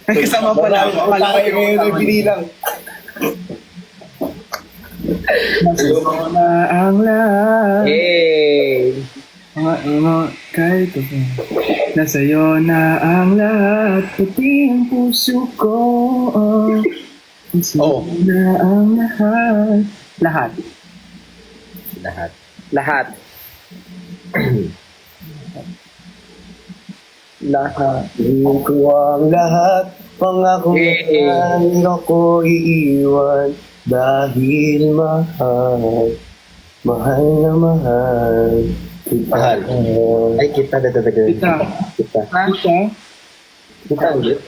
Kasama pala. Wala kayo ngayon ay binilang. Nasa'yo na ang lahat. Yay! Kahit ako. Nasa'yo na ang lahat. Pati ang puso ko. Nasa'yo na ang lahat. Lahat. Tingin ko ang lahat. Pangako na hindi ako iiwan. Dahil mahal. Mahal na mahal. Mahal. Ay, kita dadagdagan. Kita. Kita. Kita. Kita ulit.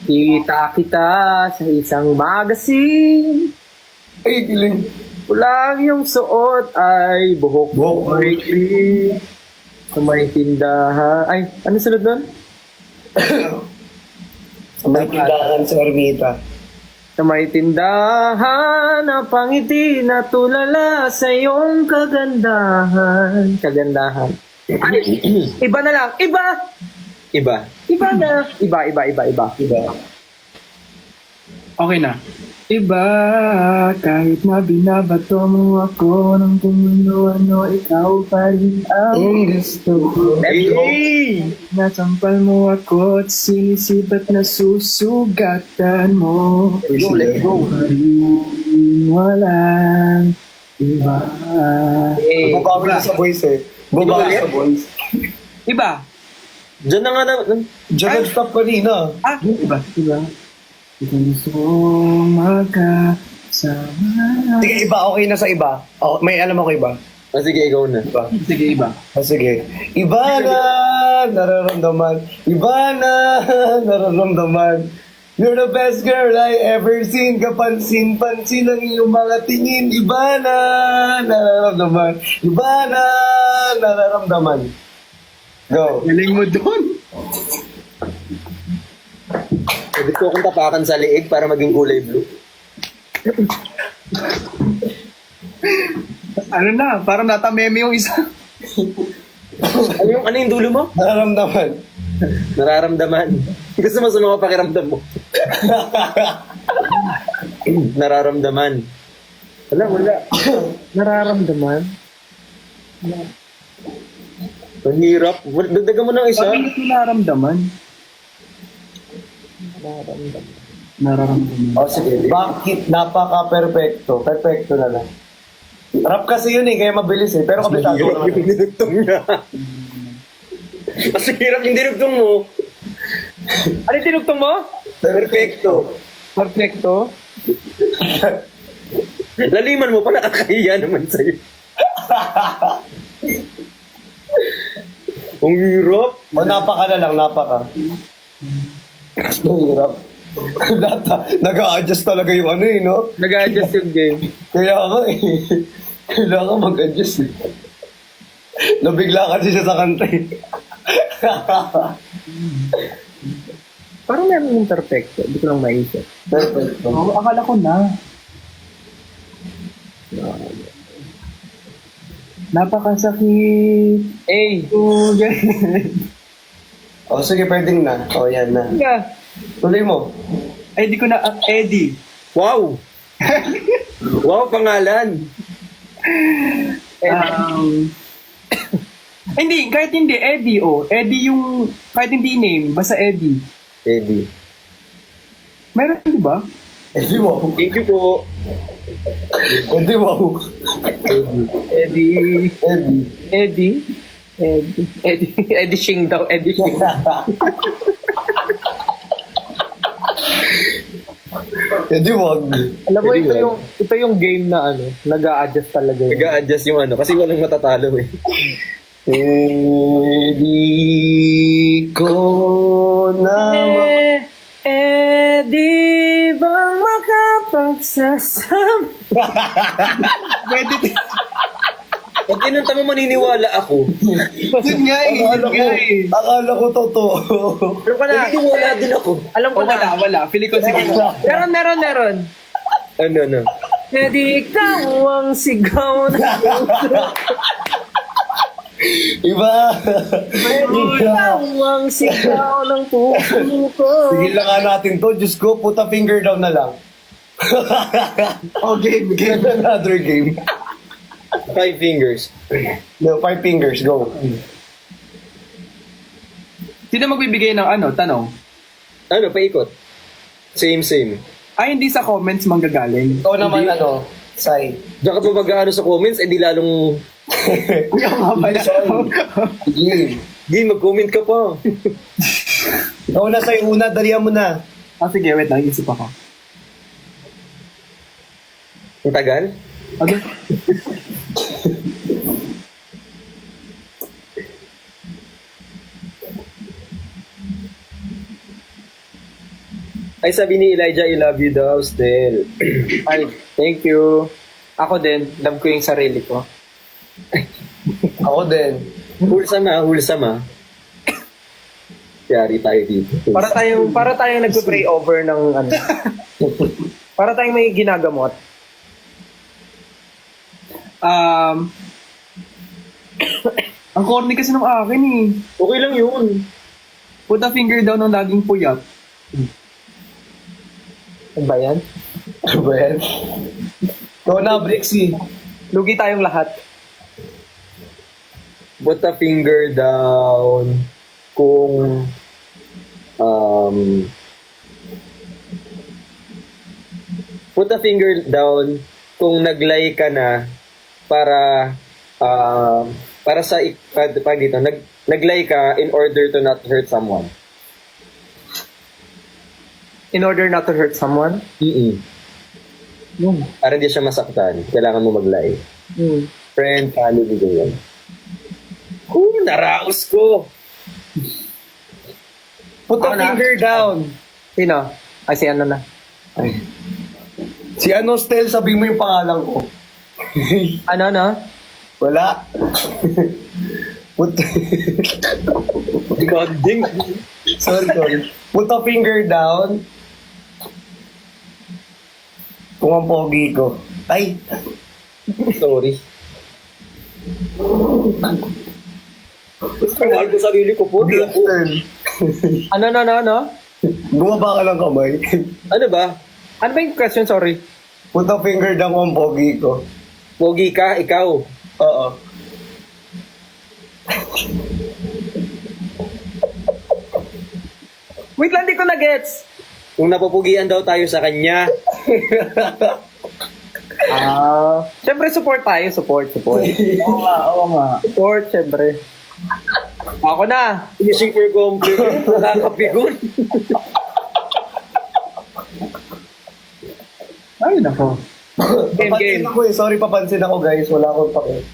Kita kita sa isang magazine. Ay, giling. Pulang yung suot ay buhok Buhok. maikli. Sa may tindahan. Ay, ano sunod nun? May tindahan sa Ermita. Sa may tindahan na pangiti na tulala sa iyong kagandahan. Ay, iba na lang. Iba na. Iba. Okay na. Iba, kahit na binabato mo ako ng kung ano-ano, ikaw pa rin ang gusto ko. Hey! Nasampal mo ako at sinisipat na susugatan mo. Let's go. Walang iba. Hey. Bumabawi na sa boys eh. Bumabawi sa boys. Iba? Diyan na nga na. Diyan nag-stop kanina. Iba. Ito gusto kong magkasama. Sige, iba. Okay na sa iba. Oh, may alam ako iba. Sige, ikaw na. Iba. Sige, iba. Sige. Iba na nararamdaman. Iba na nararamdaman. You're the best girl I ever seen. Kapansin-pansin ang iyong mga tingin. Iba na nararamdaman. Iba na nararamdaman. Go. Galing mo doon. Pwede ko akong tapakan sa liig para maging kulay blue. Ano na, parang natameme yung isa. Ano yung dulo mo? Nararamdaman. Nararamdaman. Gusto mo sa mga pakiramdam mo. Nararamdaman. Wala. Nararamdaman. Ang hirap. Dagdagan mo ng isa. Sabi niyo nararamdaman. Nararamdaman. O sige. Bakit napaka-perfecto? Perfecto na lang. Rap kasi yun eh, kaya mabilis eh. Pero kabisado ko naman. Yung dinugtong niya. Mas hirap yung dinugtong mo. Ano yung tinugtong mo? Perfecto. Perfecto. Laliman mo pa, nakakahiya naman sa'yo. Ang hirap. O napaka na lang, napaka. Ang hirap. Nag-a-adjust talaga yung ano eh, no? Nag-adjust yung game. Kaya nga eh. Kailangan mag-adjust eh. Nabigla kasi siya sa kanta eh. Parang meron yung perfecto. Hindi ko lang maisip. Perfect. Oo, akala ko na. Napakasakit. Eh. Oh, ganyan. O sige, pwedeng na. O yan na. Yeah. Tuloy mo. Eddie ko na, Eddie. Wow! Wow, pangalan! Hindi, kahit hindi, Eddie, Eddie yung, kahit hindi name, basta Eddie. Eddie. Meron, di ba? Eddie, wow. Thank you po. Eddie, wow. Eddie. Eddie. Eddie. Eddie Shing daw. Eddie Shing. Eddie, wag. Alam mo, Eddie, ito yung game na nag-a-adjust talaga. Nag-a-adjust yung kasi walang matatalo eh. Eddie ko na Eddie bang makapagsasam? Pwede, Pag kinanta mo maniniwala ako. yun nga eh. Akala ko totoo. Alam ko na. Maniniwala din ako. Alam ko na. Wala. Feeling ko sige. Meron. Ano? Eddie, ikaw ang sigaw na Iba. ikaw ang sigaw ng puso ko. Sige lang nga natin to. Diyos ko, put a finger down na lang. Okay, Game another game. 5 fingers. No, 5 fingers, go. Sino magbibigay ng tanong? Ano, paikot. Same. Ay, hindi sa comments manggagaling. Ikaw naman, Sai. Diyan ka pa mag-ano sa comments, di lalong... Ikaw nga pala. Sige. Di, mag-comment ka pa. Ikaw na, Sai, una. Dalihan mo na. Sige, wait lang. Isip ako. Ang tagal? Okay. Ay, sabi ni Elijah, I love you daw, still. Ay, thank you. Ako din, love ko yung sarili ko. Ako din. Wholesome. Yari tayo dito. Para tayong nagpe-pray over ng para tayong may ginagamot. Ang corny kasi nung akin eh. Okay lang yun. Put a finger down ng laging puyat. Ano ba yan? Ano ba yan? Ikaw na, Brixie. Lugi tayong lahat. Put a finger down kung put a finger down kung nag-lie ka na para sa pag dito nag-lie ka in order to not hurt someone. In order not to hurt someone? Para hindi siya masaktan, kailangan mo mag-lie. Friend, family, ganyan. Naraos ko! Put a finger down. Sino? Ay, si ano na. Si Stel, sabi mo yung pangalan ko. Ano? Wala. God ding! Sorry. Put a finger down. Kung ang pogi ko. Ay! Sorry. Mahal ko sarili ko po. Di ako. Stel. Ano? Bumaba ka lang kamay. Ano ba? Ano ba yung question? Sorry. Put a finger down kung ang pogi ko. Pogi ka, ikaw. Oo. Wait lang, di ko na-gets. Kung napapugian daw tayo sa kanya. Siyempre, support tayo. Support. Oo nga. Support, siyempre. Ako na. Finishing for compliment. Nakakapigon. Ay, nako. Papansin ako Sorry, papansin ako guys. Wala akong pake.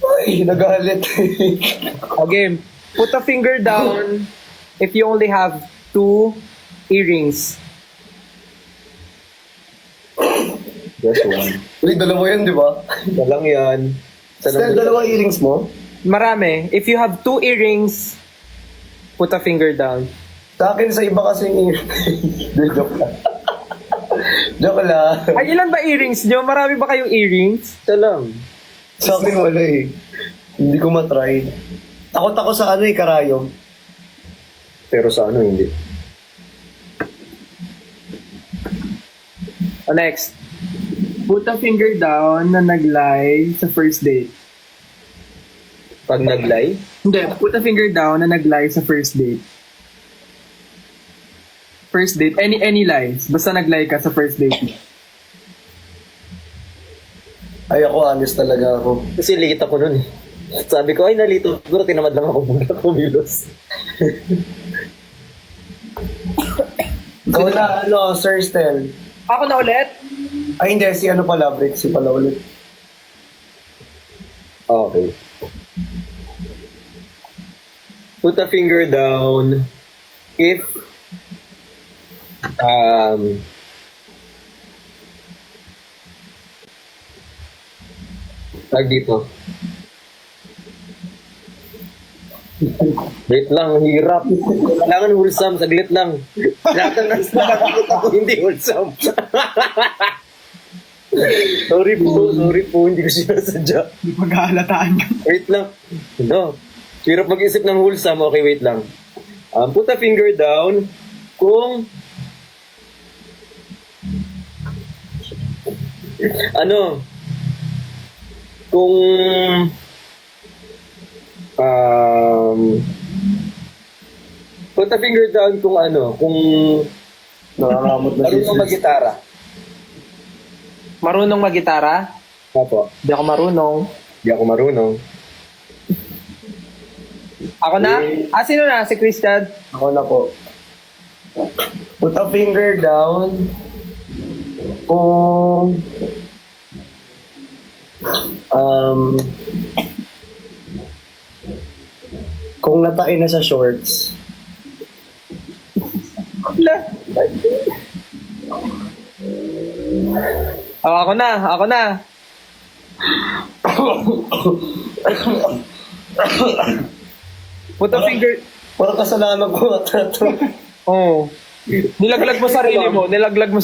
Ay, nagalit. Okay. Put a finger down if you only have 2 earrings. Just one. Uy, dalawa yan, di ba? Walang yan. Stel, dalawa earrings mo? Marami. If you have 2 earrings, put a finger down. Sa akin, sa iba kasi yung earrings. Joke lang. Joke lang. Ay, ilan ba earrings nyo? Marami ba kayong earrings? Ito lang. Sa akin wala eh. Hindi ko matry. Takot ako sa karayom. Pero sa ano, hindi. Next. Put a finger down na nag-lie sa first date. Pag nag-lie, Hindi, put a finger down na nag-lie sa first date. First date, any lies. Basta nag-lie ka sa first date. Ay, ako, honest talaga ako. kasi liit ako nun eh. Sabi ko, ay nalito. Siguro tinamad lang ako muna kumilos. Ikaw na, Sir Stel. Ako na ulit? Ay, hindi, si ano pala, Brick, si pala ulit. Okay. Put a finger down if tag dito. Wait lang, hirap. Kailangan wholesome, saglit lang. Lahat ng nakikita ko hindi wholesome. sorry po, hindi ko sinasadya. Hindi paghahalataan ka. Wait lang. No. Hirap mag-isip ng wholesome. Okay, wait lang. Put a finger down kung kung put a finger down kung kung Nakakamot na si marunong Sir mag-gitara. Marunong mag-gitara? Opo, Hindi ako marunong. di ako marunong. Ako na? Sino na? Si Christian? Ako na po. Put a finger down kung kung natain na sa shorts. Oh, ako na. Put a finger... Parang kasalanan ko at ito. Oh. Nilaglag mo sarili mo. Nilaglag ko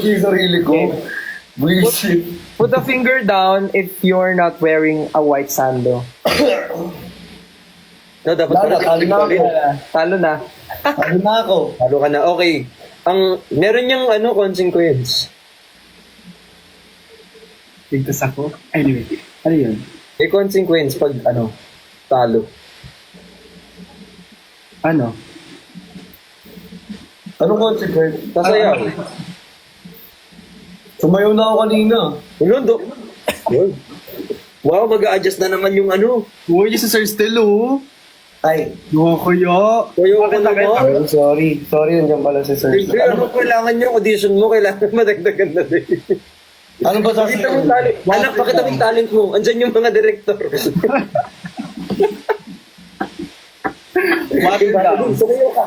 yung sarili ko. Bullshit. Put a finger down if you're not wearing a white sando. No, dapat Lala, talo na ako. Talo na. Ano na ako? Halo ka na. Okay. Meron niyang consequence. Ligtas ako. Anyway, ano yun? May consequence pag talo. Ano? Anong consequence? Sasayaw. Sumayaw na ako kanina. Ulondo. Yun. Wow, mag-a-adjust na naman yung Uy, si Sir Stel, oh. Ay, Yo, kuya. Kuya ako naman. ay, sorry. Sorry, nandiyan pala si Sir. Siyempre, kailangan niyo? Audition mo, kailangan madagdagan na din. Ano ba sa Pakita mo yung talent. Anak, pakita mo yung talent mo. Andyan yung mga director. Water down. Sumayo ka.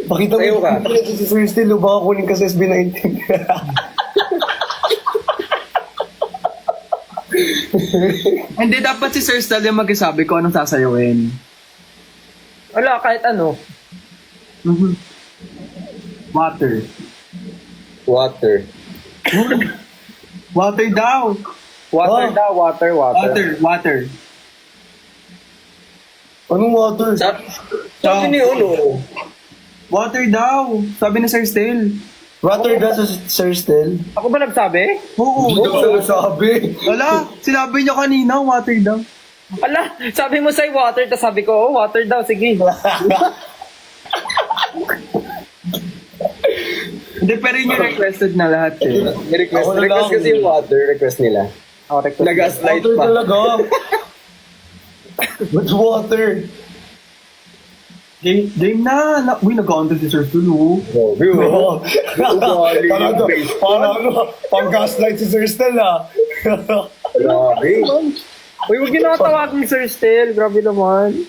Pakita mo Sayo ka. yung si Sir Stil, o baka kunin ka sa SB19. Hindi, dapat si Sir Stel yung magsasabi ko anong sasayawin. Wala, kahit ano. Water. Water. Water daw. Water Oh. daw, water. Water. Anong water? Sabi ni Water daw. Sabi ni Sir Stel. Water daw sa Sir Stil? Ako ba nagsabi? Oo. Hindi ko sabi. Wala, sinabi niya kanina, water daw. Ala, sabi mo sa'yo water, tapos sabi ko, water daw, sige. Hindi, pero yun yung requested na lahat eh. Request, Ako na request lang. kasi yung water. Request nila. Ako, request. Nag-slide Water pa. talaga. What's water? Game na. Uy, nag-counter si Sir Stel, oh. Oo. Ugali. Pang gaslight si Sir Stil, ah. Grabe. Uy, huwag niyo nakatawag ni Sir Stel. Grabe naman.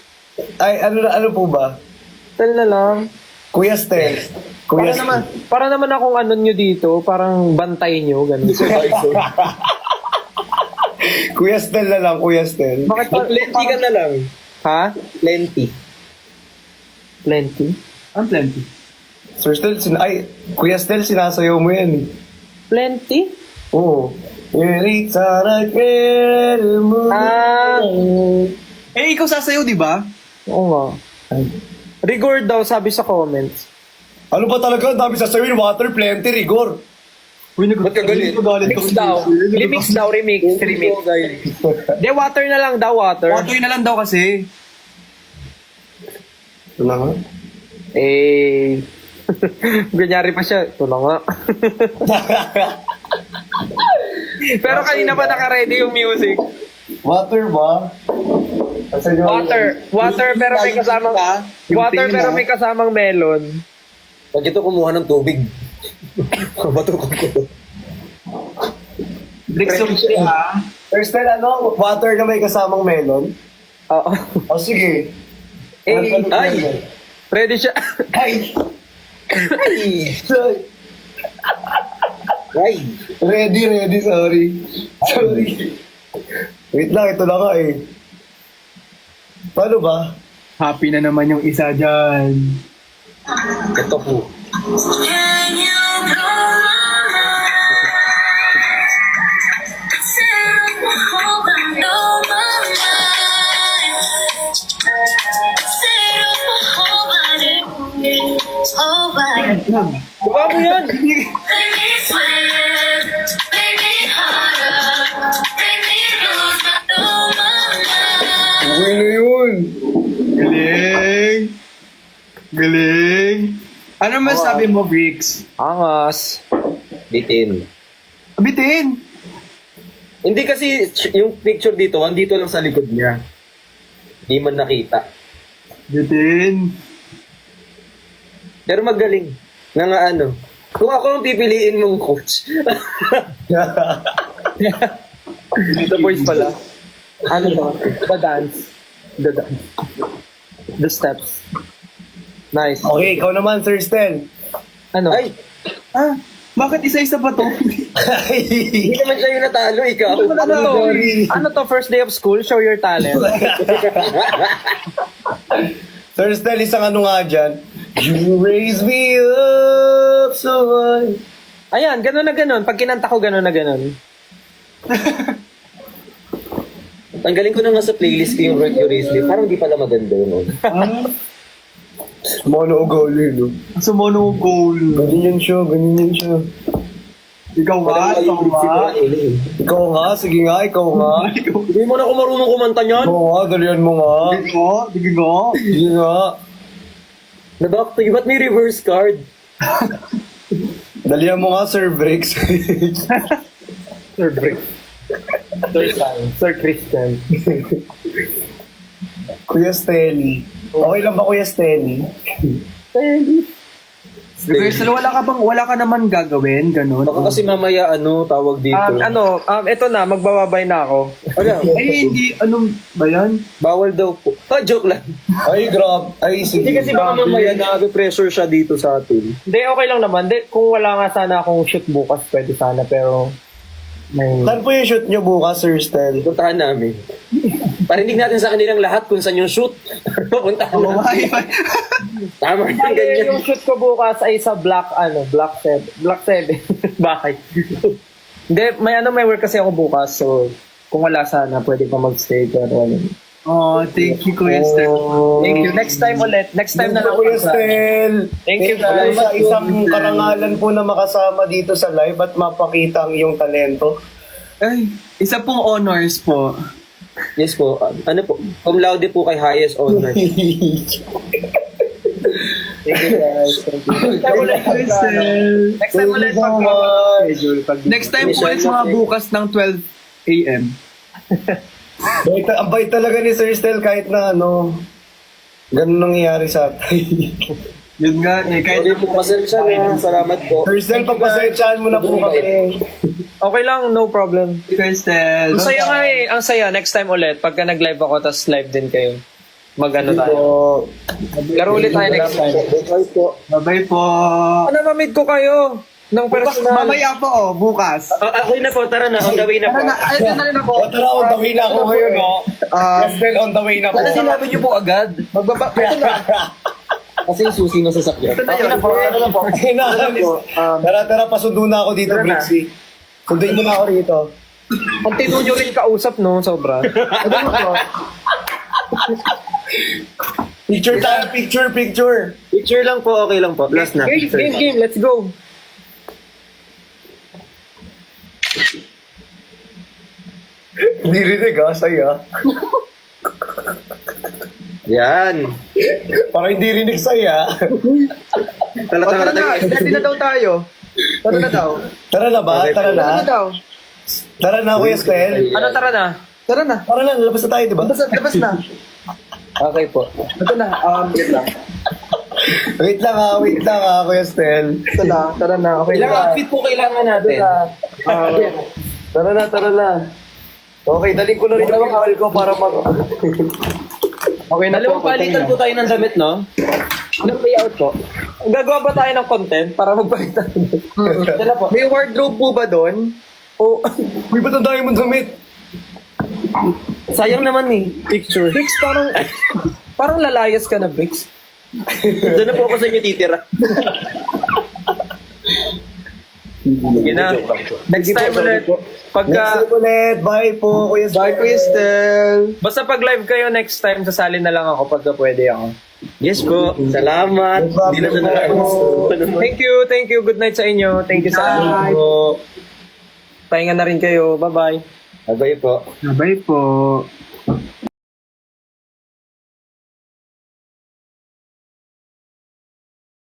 Ay, ano po ba? Stel na lang. Kuya Stil. Kuya Para naman akong ano nyo dito, parang bantay nyo, ganun. Kuya Stil na lang, Kuya Stil. Bakit pa? Plenty ka na lang. Ha? Plenty. Plenty? Ang plenty. Sir Stil, Kuya Stil, sinasayaw mo yan. Plenty? Oo. Irita na kere mo. Eh, ikaw sasayaw, di ba? Oo nga. Rigor daw, sabi sa comments. Ano ba talaga? Ang dami sasabihin. Water, plenty, rigor. Uy, Ba't ka galit? Mix daw. Remix daw, remix. De, water na lang daw, water. Water na lang daw kasi. Ito na nga. Eh, ganyari pa siya. Ito na nga. Pero kanina pa naka-ready yung music. Water ba? Asan yung- Water pero may kasamang water pero may kasamang melon. Pag ito kumuha ng tubig. Batukod ko. Bricks of ha? First time, ano? Water na may kasamang melon? Oo. O sige. Ay! Ready siya. Ay! Ay! Ay! Ready, sorry. Sorry. Wait lang, ito na nga eh. Paano ba? Happy na naman yung isa dyan. Ito po. Can you blow my mind? Set up a hope and blow my mind. Set up a hope and it's over. Buka mo yan! Make me sweat, make me harder, make me lose my blow my mind. Okay na yun. Galing! Galing! Ano masabi mo, Bricks? Angas. Bitin. Abitin! Hindi kasi yung picture dito, andito lang sa likod niya. Hindi man nakita. Abitin! Pero magaling. Nga nga ano. Kung ako ang pipiliin mong coach. The boys pala. Ano ba? The dance. The dance. The steps. Nice. Okay, ikaw naman, Sir Stel. Ano? Ay! Ah, bakit isa-isa ba to? Hindi naman siya yung natalo, ikaw. Ano to? Sorry. Ano to? First day of school? Show your talent. Sir Stel, isang ano nga dyan. You raise me up so high. Ayan, gano'n na gano'n. Pag kinanta ko, gano'n na gano'n. Tanggalin ko na nga sa playlist ko yung Rock Your Race Parang di pala maganda yun. Ah, Mono ugali, no? sumono goal. Ganyan siya, ganyan siya. Ikaw ba? Ikaw ba? Ikaw nga, sige nga, ikaw nga. Hindi mo na ako marunong kumanta niyan. Ikaw nga, dalian mo nga. Sige ko? Sige ko? Sige nga. Na-back to you. Ba't may reverse card? Dalian mo nga, Sir Bricks. Sir Brick. Sir Sam. Sir Christian. Kuya Stelly. Okay lang ba, Kuya Stelly? Reversal, wala ka naman gagawin, ganun. Baka kasi mamaya tawag dito. Ito na, magbababay na ako. Ano? Ay, hindi, anong ba yan? Bawal daw po. Joke lang. Ay, grab. Ay, sige. Hindi kasi baka mamaya na-pressure siya dito sa atin. Hindi, okay lang naman. Hindi, kung wala nga sana akong shoot bukas, pwede sana. Pero, may... Saan po yung shoot nyo bukas, Sir Stel? Puntahan namin. Parinig natin sa kanilang lahat kung saan yung shoot. Puntahan Oh, namin. Tama yung ganyan. Yung shoot ko bukas ay sa Black 7 bahay. Hindi, may work kasi ako bukas. So, kung wala sana, pwede pa mag-stay. Pero, Oh, thank you, Kuya Stel. thank you. Next time ulit. Next time na lang. Kuya Stel. Thank you, Thank guys. sa isang karangalan po na makasama dito sa live at mapakita ang iyong talento. Ay, isa pong honors po. Yes po. Ano po? Cum laude po kay highest honor. Thank you, guys. Thank you. Next time ulit. Kuya Stel. Next time ulit. Next time po is mga bukas ng 12 a.m. Ang bait talaga ni Sir Stel kahit na ganun nangyayari sa atin. Yun nga, kahit Hindi po pasensya na. Salamat po. Sir Stel, pagpasensyahan mo na po kami. Okay lang, no problem. Kuya Stel. Ang saya nga eh. Ang saya. Next time ulit. Pagka nag-live ako, tas live din kayo. Mag-ano tayo. So, Laro ulit tayo next time. Bye po. Bye-bye po. Ano, mamit ko kayo? Ng personal. Mamaya po, bukas. Okay na po. Tara na. On the way na po. Ay, na rin ako. o tara, on the way na ako ngayon, no? Sir Stel, on the way na po. Sana sinabi niyo po agad. Magbaba. Kasi yung susi ng sasakyan. Okay na po. Ano na po? Okay na. Tara, pasundo na ako dito, Tara na. Brixie. Sunduin mo na ako rito. Ang tino nyo rin kausap, no? Sobra. Ano ba? Picture tayo, picture. Picture lang po, okay lang po. Last na. Game, let's go. Hindi rinig saya. Yan. Parang hindi rinig saya. Tara. Ready na daw tayo. Tara na daw. Tara na ba? Tara na? Tara na daw. Tara na, Kuya Stel. Ano, tara na? Tara na. Tara na, lalabas na tayo, di ba? Labas na. Okay po. Ito na. Wait lang. Wait lang ha, Kuya Stel. Ito na. Tara na. Okay Ilang na. outfit po kailangan natin? Tara na. Okay, daling ko na rin yung kawal ko para mag... Okay na Dalawang po. palitan po tayo ng damit, no? Anong layout po? Gagawa ba tayo ng content para magpalitan? Dala po. May wardrobe po ba doon? Oh, Uy, ba't ang dami mong damit? sayang naman eh. Picture. Bricks, parang lalayas ka na, Bricks. Doon na po ako sa inyo titira. Sige na. Next time ulit. Next Pagka, time ulit. Bye po, Kuya Stel. Bye, Kuya Stel. basta pag live kayo next time, sasali na lang ako pagka pwede ako. Yes po. Salamat. Hindi na Thank you. Good night sa inyo. Thank you sa Bye. po. Pahinga na rin kayo. Bye-bye. Bye po. Bye po.